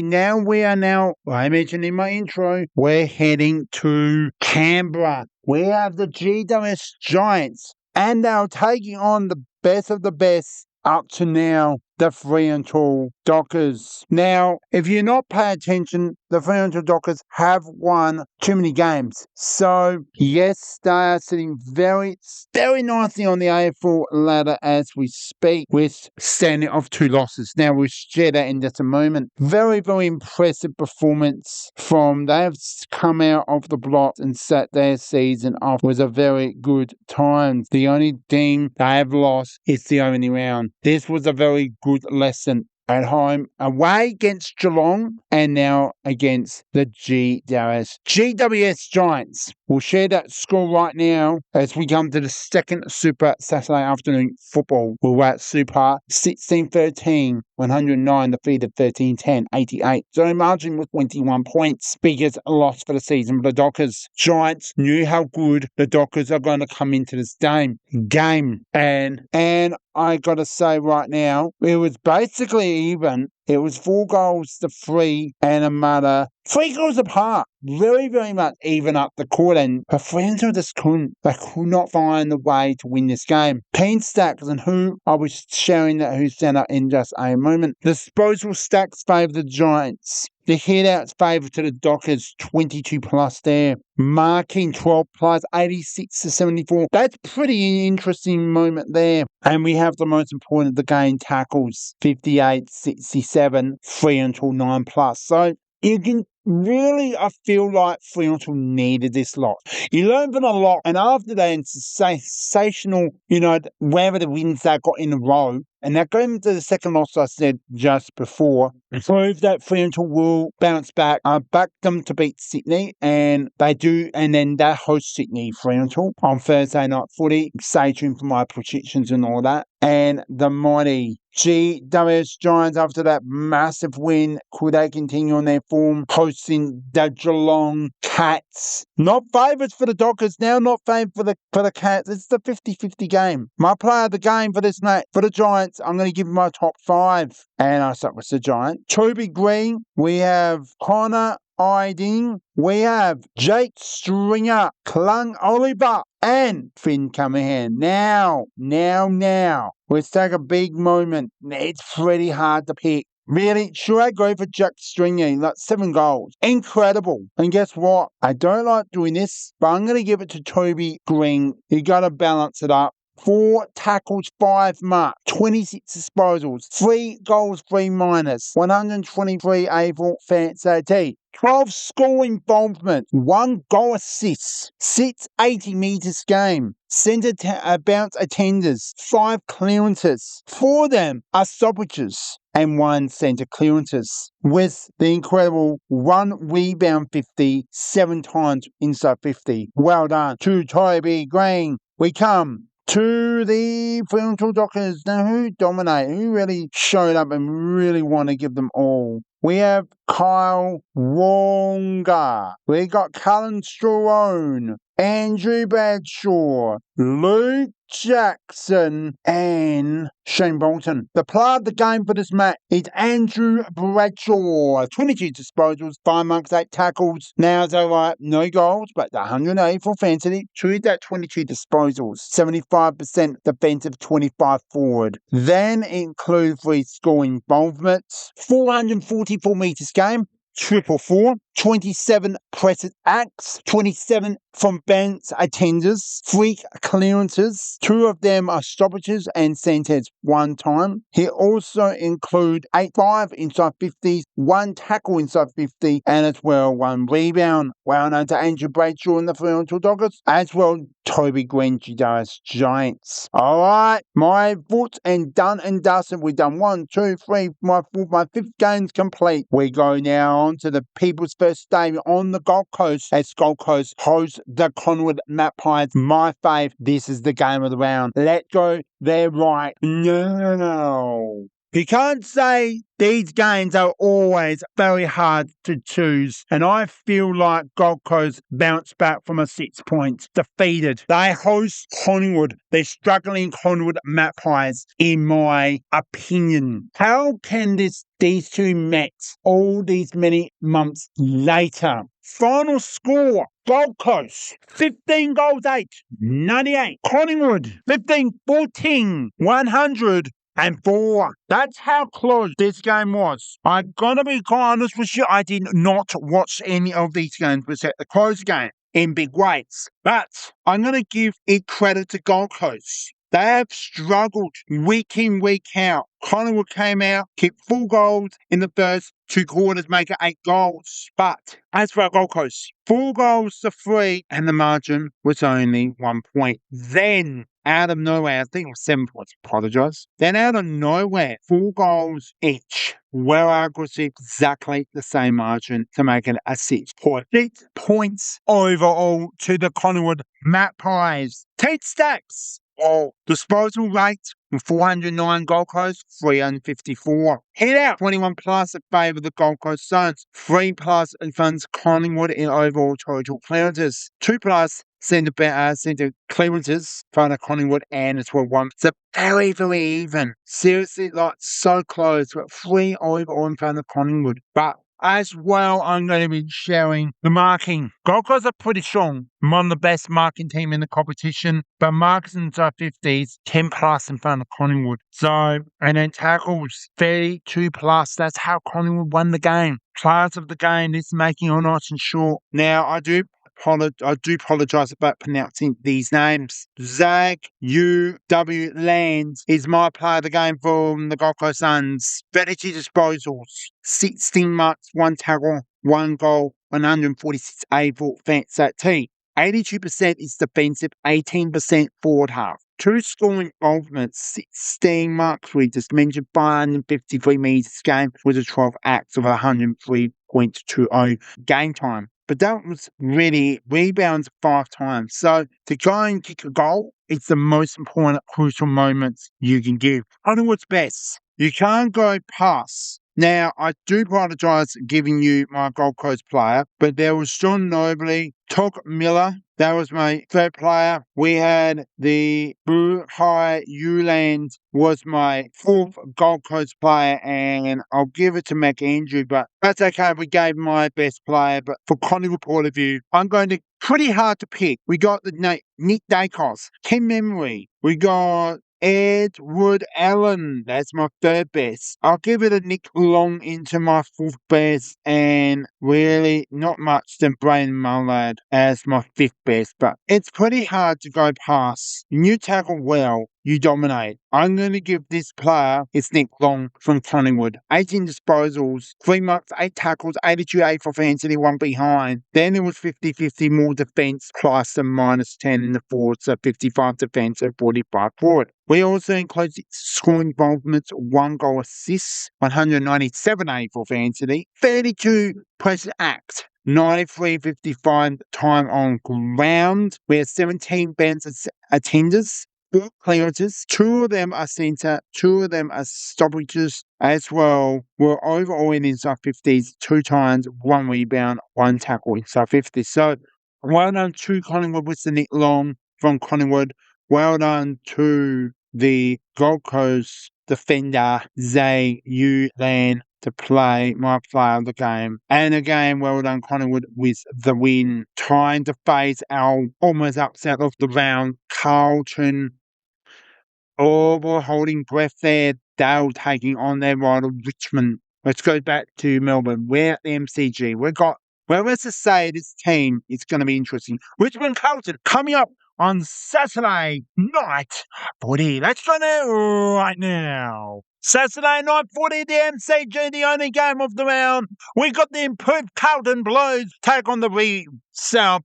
now, I mentioned in my intro, we're heading to Canberra. We have the GWS Giants, and they're taking on the best of the best up to now, the Fremantle Dockers. Now, if you're not paying attention, the Fremantle Dockers have won too many games. So, yes, they are sitting very, very nicely on the AFL ladder as we speak, with standing off 2 losses. Now, we'll share that in just a moment. Very, very impressive performance they have come out of the block and set their season off with a very good time. The only team they have lost is the only round. This was a very good lesson at home, away against Geelong, and now against the GWS Giants. We'll share that score right now as we come to the second Super Saturday afternoon football. We're at Super 16-13, 109 defeated 13-10, 88. So margin was 21 points. Biggest loss for the season for the Dockers. Giants knew how good the Dockers are going to come into this game. And I got to say right now, it was basically even It was 4-3 and a matter. 3 goals apart. Very, very much even up the court, and her friends just couldn't. They could not find the way to win this game. Keen Stacks, and who I was sharing that who stand up in just a moment. The disposal stacks favour the Giants. The headouts favour to the Dockers, 22 plus there. Marking 12 plus, 86 to 74. That's pretty interesting moment there. And we have the most important of the game, tackles, 58-67, 3 until 9 plus. So you can really, I feel like Fremantle needed this lot. You learn from a lot, and after that sensational, wherever the wins they got in a row, and that going to the second loss I said just before, prove that Fremantle will bounce back. I backed them to beat Sydney, and they do, and then they host Sydney Fremantle on Thursday night footy. Stay tuned for my predictions and all that. And the mighty GWS Giants, after that massive win, could they continue on their form, hosting the Geelong Cats? Not favourites for the Dockers now, not favoured for the Cats. It's the 50-50 game. My player of the game for this night, for the Giants, I'm going to give you my top 5. And I start with the Giant. Toby Green, we have Connor Iding, we have Jake Stringer, Clung Oliver, and Finn Cunningham. Now, let's take a big moment. It's pretty hard to pick. Really, should I go for Jack Stringer? Like 7 goals. Incredible. And guess what? I don't like doing this, but I'm going to give it to Toby Green. You got to balance it up. 4 tackles, 5 marks, 26 disposals, 3 goals, 3 minors, 123 AFL fancy, 12 score involvement, 1 goal assist, 6 80 metres game, centre bounce attenders, 5 clearances, 4 of them are stoppages, and 1 centre clearances, with the incredible 1 rebound 50, 7 times inside 50. Well done to Toby Green. We come to the Fremantle Dockers. Now, who dominated? Who really showed up and really want to give them all? We have Kyle Wonga. We got Cullen Strone, Andrew Bradshaw, Luke Jackson, and Shane Bolton. The player of the game for this match is Andrew Bradshaw. 22 disposals, 5 marks, 8 tackles. Now, it's alright, no goals, but the 184 fantasy, true that 22 disposals, 75% defensive, 25 forward. Then include 3 score involvements, 444 metres game, 444, 27 presses acts, 27 from bounce attenders, 3 clearances, 2 of them are stoppages and centres 1 time. He also include 5 inside 50s, 1 tackle inside 50, and as well 1 rebound. Well known to Andrew Bradshaw and the Fremantle Dockers, as well Toby Green, GWS Giants. Alright, my foot and done and dusted. We've done 1, 2, 3, my 5th game's complete. We go now on to the People's First Stadium on the Gold Coast as Gold Coast hosts the Collingwood Magpies. My fave, this is the game of the round. Let's go there right now. You can't say these games are always very hard to choose, and I feel like Gold Coast bounced back from a 6 points defeated. They host Collingwood. They're struggling Collingwood Magpies, in my opinion. How can these two met all these many months later? Final score, Gold Coast, 15 goals 8, 98. Collingwood, 15-14, 100. And 4. That's how close this game was. I'm going to be quite honest with you, I did not watch any of these games except the close game in big weights. But I'm going to give it credit to Gold Coast. They have struggled week in, week out. Collingwood came out, kicked 4 goals in the first 2 quarters, making 8 goals. But as for our Gold Coast, 4 goals to 3, and the margin was only 1 point. Then, out of nowhere, I think it was 7 points, apologise. Then out of nowhere, 4 goals each. Well, aggressive, exactly the same margin to make it a 6 point. 6 points overall to the Collingwood Magpies. Tate Stacks. Disposal rate, 409 Gold Coast, 354. Head out, 21 plus in favour of the Gold Coast Suns. 3 plus in funds Collingwood in overall total clearances. 2 plus centre clearances from Collingwood and it's 1. So very, very even. Seriously, like so close. We're 3 over in front of Collingwood. But as well, I'm going to be sharing the marking. Gold Coast are pretty strong. One of the best marking team in the competition, but marks in the 50s, 10 plus in front of Collingwood. So, and then tackles, 32 plus. That's how Collingwood won the game. Players of the game, this making it nice and short. Now, I do apologise about pronouncing these names. Zag U.W. Lands is my player of the game from the Gold Coast Suns. 32 disposals, 16 marks, 1 tackle, 1 goal, 146 able fans at T. 82% is defensive, 18% forward half. 2 scoring involvements, 16 marks we just mentioned, 553 metres game with a 12 acts of 103.20 game time. But that was really rebounds 5 times. So to try and kick a goal, it's the most important crucial moments you can give. Collingwood's best. You can't go past. Now, I do apologise giving you my Gold Coast player, but there was John Nobley, Todd Miller, that was my third player. We had the Blue High Uland was my 4th Gold Coast player, and I'll give it to McAndrew, but that's okay. We gave my best player, but for Collingwood point of view, I'm going to pretty hard to pick. We got the Nick Dacos, Ken Memory. We got Edward Allen, that's my 3rd best. I'll give it a Nick Long into my 4th best, and really not much than Braden Mullard as my 5th best, but it's pretty hard to go past. You tackle well, you dominate. I'm going to give this player, it's Nick Long from Collingwood. 18 disposals, 3 marks, 8 tackles, 82 8 for fantasy, 1 behind. Then it was 50-50 more defence plus a minus 10 in the forward, so 55 defence and 45 forward. We also include scoring involvements, 1 goal assists, 197 8 for fantasy, 32 pressure acts. 93-55 time on ground. We have 17 bench attenders, 4 clearances, 2 of them are centre, 2 of them are stoppages as well. We're overall in inside 50s 2 times, 1 rebound, 1 tackle inside 50. So well done to Collingwood with the Nick Long from Collingwood. Well done to the Gold Coast defender, Zay Ulan, to play my player of the game. And again, well done Collingwood with the win. Trying to face our almost upset of the round, Carlton. Oh, we're holding breath there. Dale taking on their rival Richmond. Let's go back to Melbourne. We're at the MCG. Well, let's just say this team is going to be interesting. Richmond Carlton coming up on Saturday night footy. Let's go there right now. Saturday night footy, the MCG, the only game of the round. We got the improved Carlton Blues take on the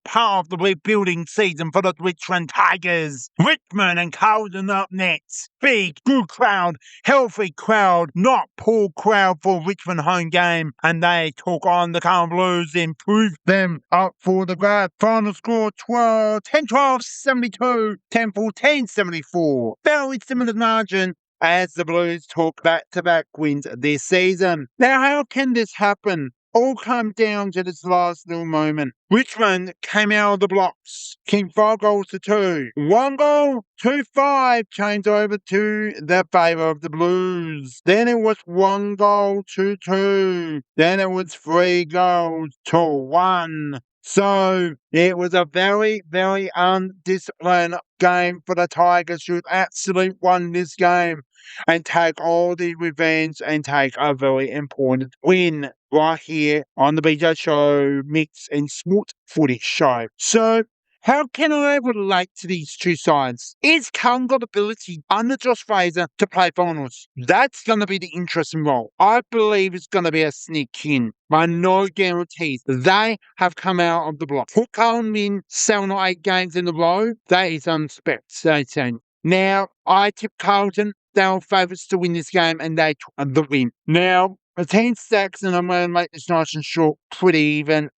part of the rebuilding season for the Richmond Tigers. Richmond and Carlton up next. Big, good crowd, healthy crowd, not poor crowd for Richmond home game. And they took on the Carlton Blues, improved them up for the grand final score 10-12, 72, 10-14, 74. Very similar margin as the Blues took back-to-back wins this season. Now, how can this happen? All come down to this last little moment. Richmond came out of the blocks, kicked 5 goals to 2. 1 goal, 2-5 changed over to the favour of the Blues. Then it was 1 goal, 2-2. Then it was 3 goals to 1. So it was a very, very undisciplined game for the Tigers, who absolutely won this game and take all the revenge and take a very important win right here on the BJ Show Mix and Sport Footy Show. So how can I relate to these two sides? Is Carlton got ability under Josh Fraser to play finals? That's going to be the interesting role. I believe it's going to be a sneak in, but no guarantees. They have come out of the block. Put Carlton in 7 or 8 games in a row. That is unspectating. Now, I tip Carlton. They were favourites to win this game, and they took the win. Now, the 10 stacks, and I'm going to make this nice and short, pretty even,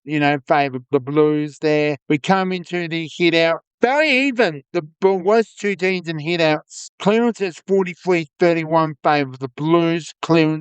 favour the Blues there. We come into the hit out Very even. The worst two teams in hitouts. Clearances 43-31 favour the Blues.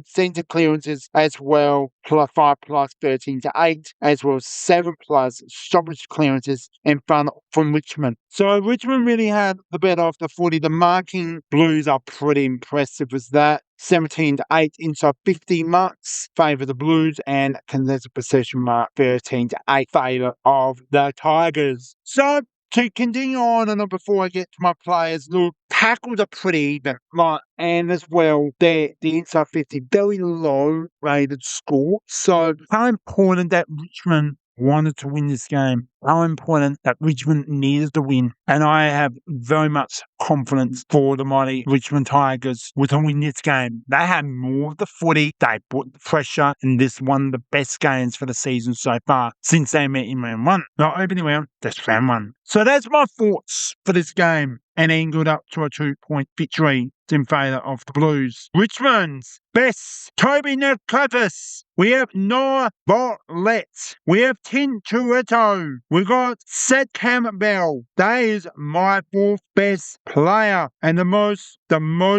Centre clearances as well. +5 +13-8, as well as 7+ stoppage clearances in front from Richmond. So Richmond really had the better of the footy. The marking Blues are pretty impressive with that. 17-8 inside 50 marks favour the Blues, and contested possession mark 13-8 favour of the Tigers. So to continue on, and before I get to my players, look, tackles are pretty even, right? And as well, the inside 50, very low rated score. So how important that Richmond wanted to win this game. How important that Richmond needed to win. And I have very much confidence for the mighty Richmond Tigers to win this game. They had more of the footy. They put the pressure, and this one of the best games for the season so far since they met in round one. Not opening round, just round one. So that's my thoughts for this game. And ended up to a 2-point victory in favour of the Blues. Richmond's best, Toby Nilkofis. We have Noah Bartlett. We have Tin Tureto. We got Seth Campbell. That is my fourth best player, and the most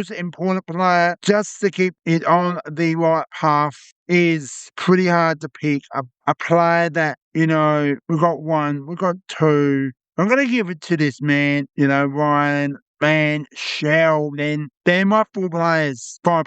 important player just to keep it on the right path. Is pretty hard to pick a player that, we got one, we got two. I'm going to give it to this man, Ryan Sheldon. They're my five players, I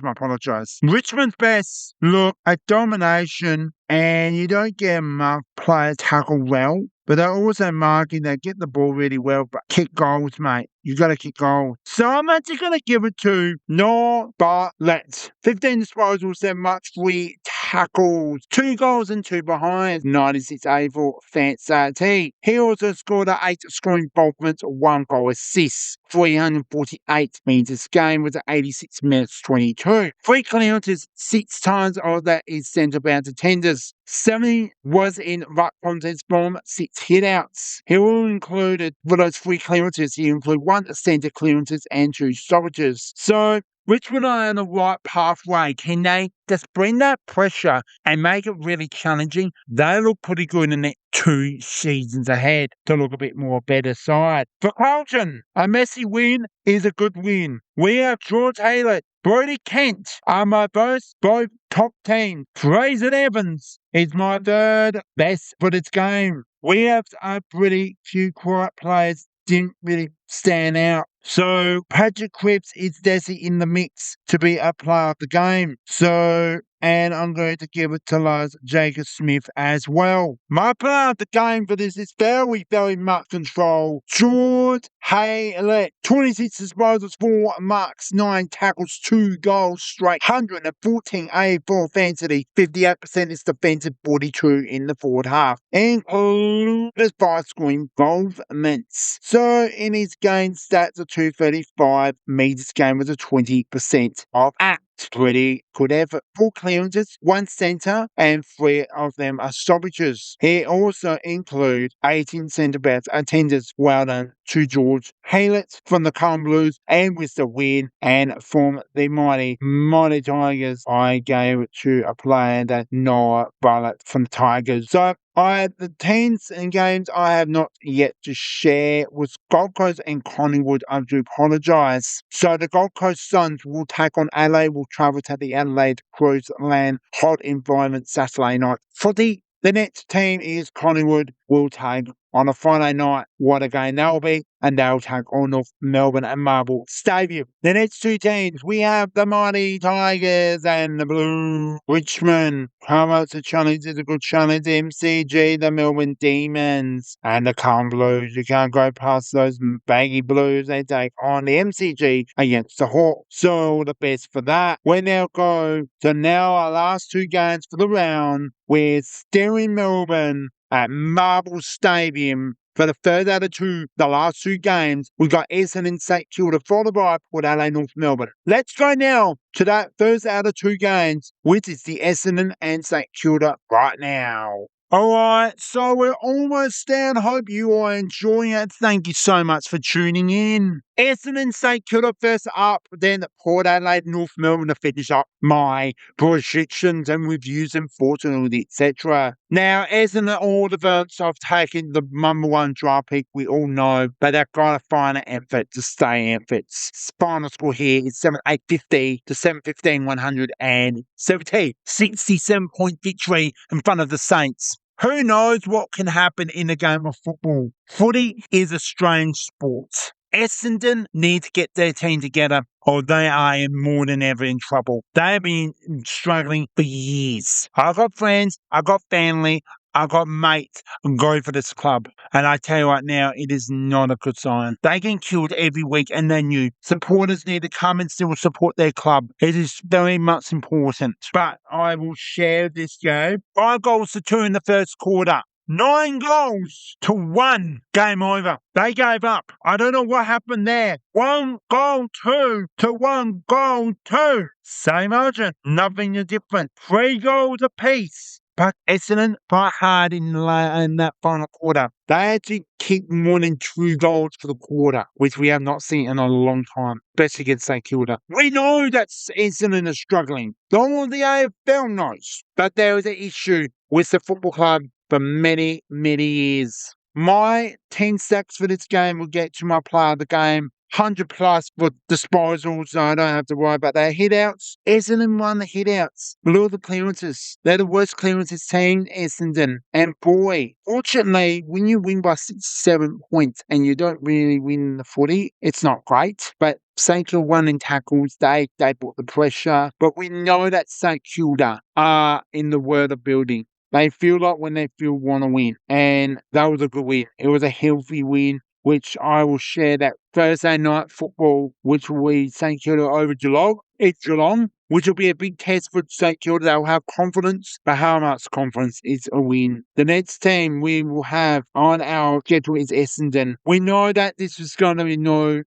apologise. Richmond's best, look, at domination, and you don't get enough players tackle well, but they're also marking, they get the ball really well, but kick goals, mate. You got to kick goals. So I'm actually going to give it to Noah Bartlett. 15 disposals, 7 marks, 3 tackles, 2 goals and 2 behinds, 96 A4 fancy. He also scored 8 scoring involvements, 1 goal assist, 348 metres. Game was at 86 minutes 22. 3 clearances, 6 times of that is centre bounce attenders. 70 was in ruck contest from 6 hitouts. He will included, for those 3 clearances, he included 1 centre clearances and 2 stoppages. So Richmond are on the right pathway. Can they just bring that pressure and make it really challenging? They look pretty good in the next 2 seasons ahead to look a bit more better side. For Carlton, a messy win is a good win. We have George Haylett, Brody Kent are my both top teams. Fraser Evans is my third best for this game. We have a pretty few quiet players, didn't really stand out. So Patrick Cripps is definitely in the mix to be a player of the game. And I'm going to give it to Lars Jacob Smith as well. My player of the game for this is very, very much control. George Haylett, 26 disposals, 4 marks, 9 tackles, 2 goals straight, 114 A4 fantasy, 58% is defensive, 42 in the forward half, including 5 scoring involvements. So in his game stats of 235, metres game was a 20% of act. Pretty good effort. 4 clearances, 1 centre, and 3 of them are stoppages. He also include 18 centre backs attenders. Well done to George Haylett from the Carlton Blues, and with the win, and from the mighty Tigers, I gave it to a player that Noah Bartlett from the Tigers. So the teams and games I have not yet to share with Gold Coast and Collingwood. I do apologise. So the Gold Coast Suns will take on Adelaide, will travel to the Adelaide Cruise Land hot environment Saturday night. For the next team is Collingwood, will take on a Friday night. What a game that will be. And they'll take on North Melbourne and Marble Stadium. The next 2 teams, we have the mighty Tigers and the Blue Richmond. It's a challenge, it's a good challenge. MCG, the Melbourne Demons, and the Carlton Blues. You can't go past those baggy Blues. They take on the MCG against the Hawks. So all the best for that. We now go to our last 2 games for the round. We're staring Melbourne at Marble Stadium. For the third out of 2, the last 2 games, we got Essendon and St Kilda, followed by Port Adelaide, North Melbourne. Let's go now to that first out of 2 games, which is the Essendon and St Kilda right now. Alright, so we're almost down. Hope you are enjoying it. Thank you so much for tuning in. Essendon St Kilda first up, then Port Adelaide, North Melbourne to finish up my predictions and reviews and fortunately, etc. Now, Essendon, all the votes I've taken the number one draft pick, we all know, but they've got to find an effort to stay in efforts. Final score here is 7-8-50 to 7-15-117. 67-point victory in front of the Saints. Who knows what can happen in a game of football? Footy is a strange sport. Essendon need to get their team together or they are more than ever in trouble. They've been struggling for years. I've got friends, I've got family, I've got mates who go for this club. And I tell you right now, it is not a good sign. They get killed every week and they knew. Supporters need to come and still support their club. It is very much important. But I will share this game. 5 goals to 2 in the first quarter. 9 goals to 1. Game over. They gave up. I don't know what happened there. 1 goal 2 to 1 goal 2. Same margin. Nothing different. 3 goals apiece. But Essendon fought hard in that final quarter. They actually kicked more than 2 goals for the quarter, which we have not seen in a long time, especially against St Kilda. We know that Essendon is struggling. All of the AFL knows. But there is an issue with the football club for many, many years. My 10 sacks for this game will get to my player of the game. 100 plus for disposals, so I don't have to worry about that. Hit-outs, Essendon won the hit-outs. Below the clearances. They're the worst clearances team, Essendon. And boy, fortunately, when you win by 6-7 points and you don't really win the footy, it's not great. But St Kilda won in tackles, they brought the pressure. But we know that St Kilda are in the world of building. They feel like when they want to win. And that was a good win. It was a healthy win, which I will share that Thursday night football, which will be St Kilda over Geelong. It's Geelong, which will be a big test for St Kilda. They'll have confidence, but how much confidence is a win? The next team we will have on our schedule is Essendon. We know that this is going to be no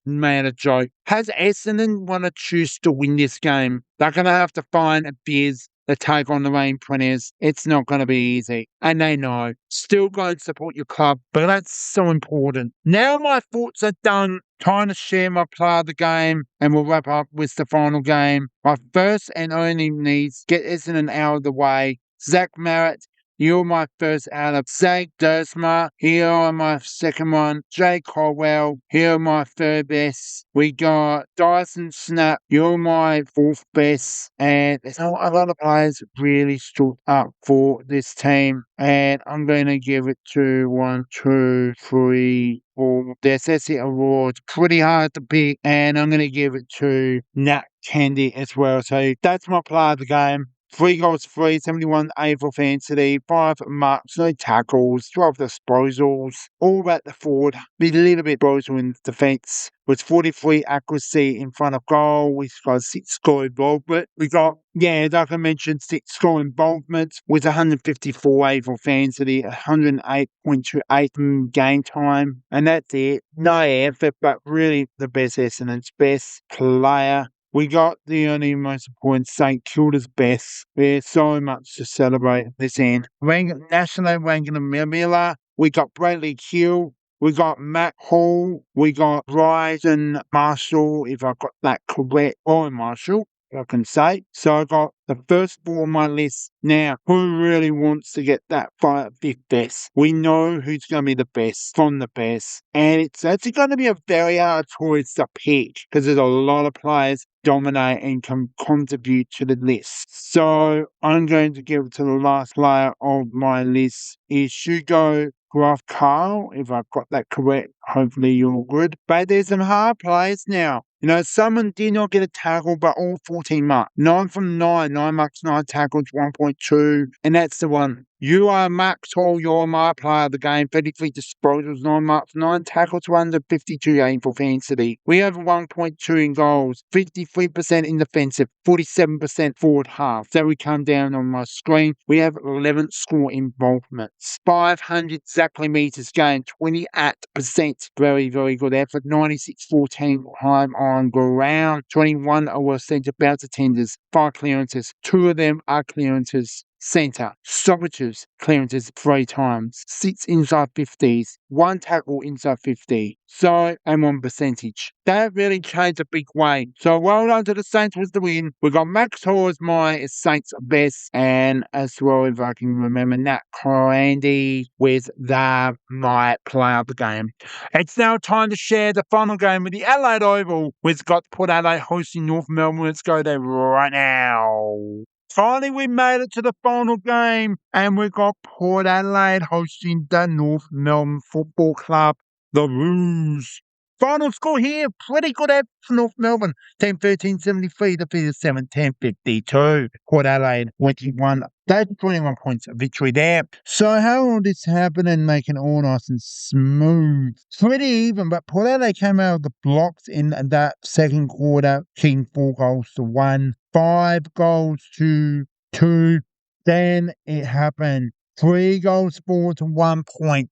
matter joke. Has Essendon want to choose to win this game? They're going to have to find a Beers to take on the Rain Premiers. It's not going to be easy. And they know. Still go and support your club. But that's so important. Now my thoughts are done. Trying to share my player of the game. And we'll wrap up with the final game. My first and only needs get Essendon out of the way. Zach Merritt. You're my first out of Zach Dersma. Here are my second one. Jay Caldwell. Here are my third best. We got Dyson Snap. You're my fourth best. And there's a lot of players really stood up for this team. And I'm going to give it to 1, 2, 3, 4. The SSC Awards. Pretty hard to pick. And I'm going to give it to Nat Candy as well. So that's my player of the game. 3 goals free, 71 AFL fantasy, 5 marks, no tackles, 12 disposals, all about the forward, a little bit disposal in defence, with 43 accuracy in front of goal. We've got 6 score involvement. We got, like I mentioned, 6 score involvement with 154 AFL fantasy, 108.28 game time, and that's it. No effort, but really the best Essendon's best player. We got the only most important St Kilda's best. There's so much to celebrate this end. National ranking of Miller. We got Bradley Hill. We got Matt Hall. We got Bryson Marshall, if I got that correct. Owen Marshall, I can say. So I got the first 4 on my list. Now, who really wants to get that 5th best? We know who's going to be the best from the best. And it's actually going to be a very hard choice to pick because there's a lot of players dominate and can contribute to the list. So I'm going to give it to the last player of my list is Shugo Graf Carl, if I've got that correct. Hopefully you're good. But there's some hard players now. You know, someone did not get a tackle, but all 14 marks. 9 from 9. 9 marks, 9 tackles, 1.2. And that's the one. You are Max Hall, you're my player of the game. 33 disposals, 9 marks, 9 tackles, 152 aim for fantasy. We have 1.2 in goals, 53% in defensive, 47% forward half. So we come down on my screen. We have 11 score involvements. 500 exactly meters gained, 28%. Very, very good effort. 96-14 time on ground. 21 are centre bounce attenders, 5 clearances. 2 of them are clearances. centre, stoppages, clearances 3 times, 6 inside 50s, 1 tackle inside 50. So, and 1 percentage. That really changed a big way. So, well done to the Saints with the win. We got Max Hall as my Saints best, and as well, if I can remember, Nat Crandy with my player of the game. It's now time to share the final game with the Adelaide Oval, which got Port Adelaide hosting North Melbourne. Let's go there right now. Finally, we made it to the final game, and we got Port Adelaide hosting the North Melbourne Football Club, the Roos. Final score here, pretty good at North Melbourne. Team 1373 defeated 7-10-52. Port Adelaide 21. They had 21 points of victory there. So how will this happen and make it all nice and smooth? Pretty even, but Port Adelaide came out of the blocks in that second quarter, kicking 4 goals to 1, 5 goals to 2. Then it happened. 3 goals scored to 1 point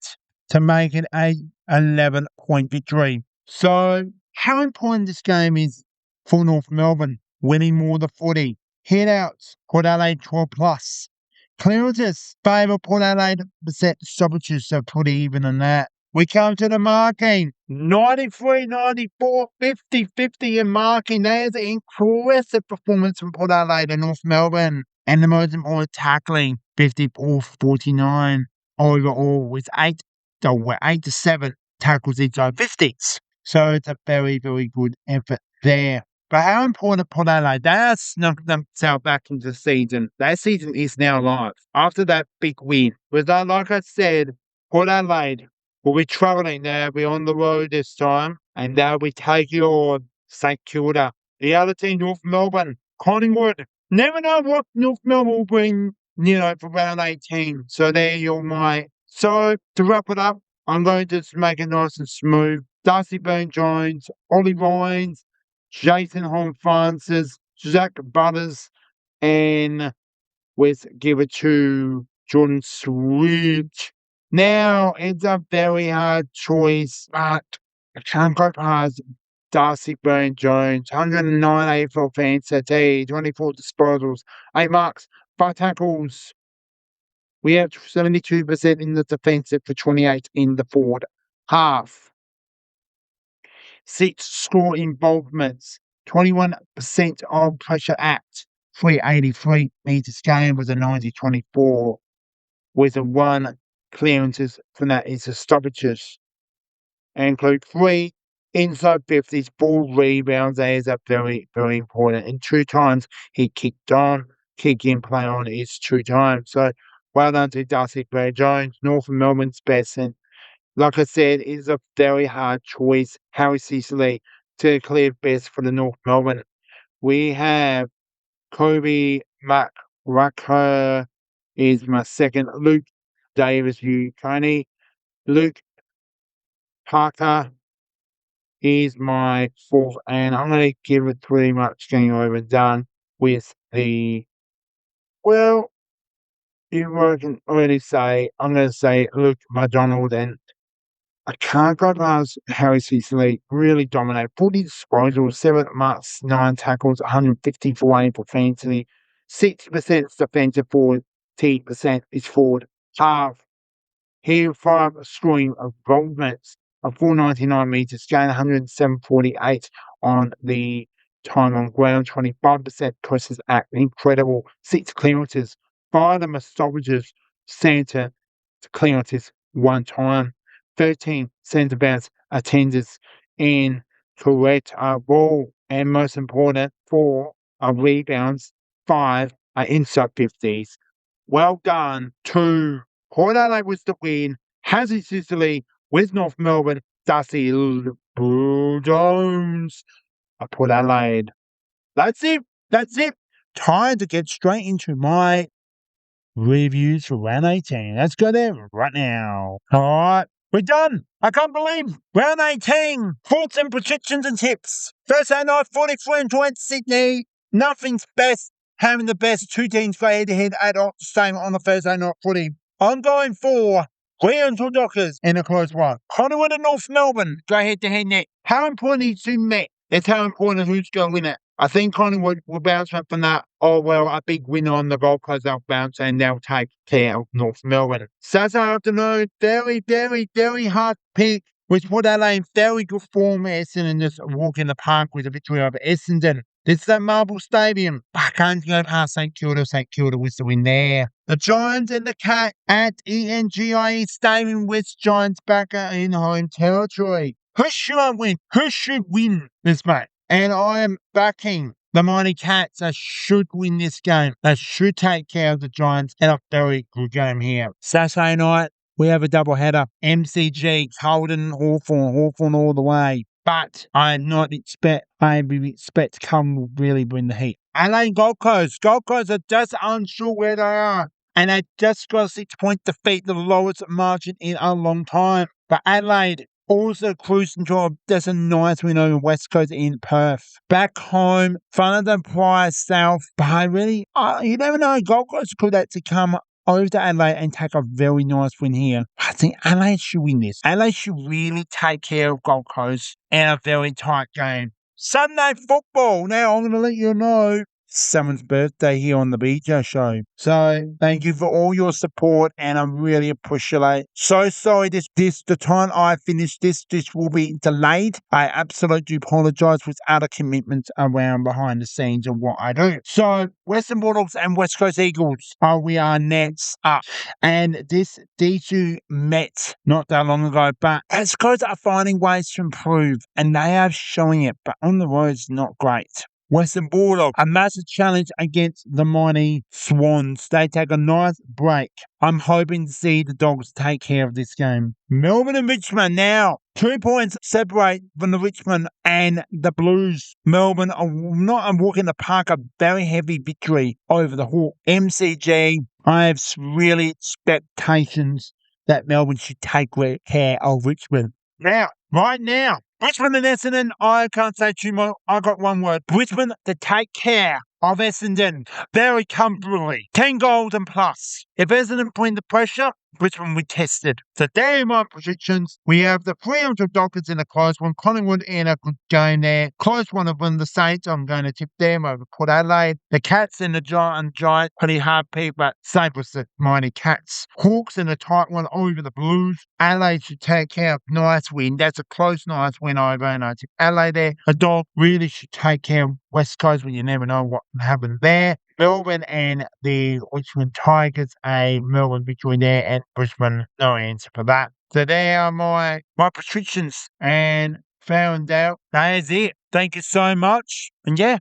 to make it a 11-point victory. So, how important this game is for North Melbourne, winning more than 40. Hit-outs, Port Adelaide 12 plus. Clearances, favour Port Adelaide, percent stoppages, so pretty even on that. We come to the marking, 93, 94, 50, 50 in marking. That is an impressive performance from Port Adelaide and North Melbourne. And the most important tackling, 54-49. Overall, with 8 to 7 tackles inside 50s. So it's a very, very good effort there. But how important Port Adelaide, they have snuck themselves back into the season. That season is now live after that big win. But like I said, Port Adelaide will be travelling. They'll be on the road this time, and they'll be taking on St Kilda. The other team, North Melbourne, Collingwood. Never know what North Melbourne will bring, for round 18. So there you're my. So to wrap it up, I'm going to just make it nice and smooth. Darcy Byrne-Jones, Ollie Rhines, Jason Horn-Francis, Zach Butters, and let's give it to Jordan Switch. Now, it's a very hard choice, but I can't go past Darcy Byrne-Jones. 109 AFL fans today, 24 disposals, 8 marks, 5 tackles. We have 72% in the defensive for 28 in the forward half. 6 score involvements, 21% of pressure at 383 metres game was a 90-24, with a 1 clearances from that is a stoppages. And include 3 inside 50s, 4 rebounds. That is a very, very important. And 2 times he kicked on, kick in, play on is 2 times. So well done to Darcy Byrne-Jones, North Melbourne's best. And like I said, it is a very hard choice. Harry Cecily to clear best for the North Melbourne. We have Kobe McRacker is my second. Luke Davis, Coney. Luke Parker is my 4th. And I'm going to give it pretty much getting over and done with the, well, if I can already say, I'm going to say Luke McDonald, and I can't go past Harry Cecily. Really dominated. 40 disposals, 7 marks, 9 tackles, 154 aim for fantasy. 60% is defensive, 40% is forward half. Here, 5 scoring involvements of 499 metres, gain 107.48 on the time on ground, 25% presses act, incredible. 6 clearances, 5 of them are stoppages, centre clearances 1 time. 13 centre bounce attenders in correct ball, and most important, 4 are rebounds, 5 are inside 50s. Well done to Port Adelaide with the win. Harry Cecily with North Melbourne. Darcy Bulldogs of Port Adelaide. That's it. Time to get straight into my reviews for round 18. Let's go there right now. All right. We're done. I can't believe round 18. Thoughts and predictions and tips. Thursday night, 43 and 20 Sydney. Nothing's best. Having the best 2 teams go head-to-head at the same on the Thursday night footy. I'm going for Leons or Dockers in a close one. Collingwood and North Melbourne go head-to-head net. How important is to met? That's how important who's going to win it. I think Collingwood will bounce back from that. Oh, well, a big win on the Gold Coast. They'll bounce and they'll take care of North Melbourne. Saturday afternoon, very, very, very hard pick. Which put Adelaide in very good form. Essendon just walk in the park with a victory over Essendon. This is at Marble Stadium. I can't go past St Kilda. St Kilda with the win there. The Giants and the Cat at ENGIE Stadium. West Giants back in home territory. Who should I win? Who should win this match? And I am backing the Mighty Cats. They should win this game. They should take care of the Giants in a very good game here. Saturday night, we have a doubleheader. MCG, Holden, Hawthorn all the way. But I expect to come really bring the heat. Adelaide Gold Coast. Gold Coast are just unsure where they are. And they just got a 6-point defeat, the lowest margin in a long time. But Adelaide also cruising to just a nice win over West Coast in Perth. Back home, front of the prize South. But I really, you never know, Gold Coast could actually come over to Adelaide and take a very nice win here. I think Adelaide should win this. Adelaide should really take care of Gold Coast in a very tight game. Sunday football. Now, I'm going to let you know someone's birthday here on the BJ Show. So, thank you for all your support and I really appreciate it. So sorry, the time I finish this will be delayed. I absolutely apologise with other commitments around behind the scenes of what I do. So, Western Bulldogs and West Coast Eagles we are next up. And these two met not that long ago, but West Coast are finding ways to improve and they are showing it, but on the road it's not great. Western Bulldogs, a massive challenge against the mighty Swans. They take a nice break. I'm hoping to see the Dogs take care of this game. Melbourne and Richmond now. 2 points separate from the Richmond and the Blues. Melbourne are not a walk in the park, a very heavy victory over the Hawks. MCG, I have really expectations that Melbourne should take care of Richmond. Right now, Richmond and Essendon, I can't say too much. I got one word. Richmond to take care of Essendon very comfortably. 10 goals and plus. If Essendon put in the pressure, Richmond will be tested. So there are my predictions. We have the 300 Dockers in a close one. Collingwood in a good game there. Close one of them, the Saints. I'm going to tip them over Port Adelaide. The Cats and the Giants, pretty hard pick, but same with the mighty Cats. Hawks in a tight one over the Blues. Adelaide should take care of nice win. That's a close, nice win over, and I tip Adelaide there. A dog really should take care of West Coast when you never know what can happen there. Melbourne and the Richmond Tigers, a Melbourne victory there, and Brisbane, no answer for that. So there are my predictions, and found out that is it. Thank you so much. And yeah,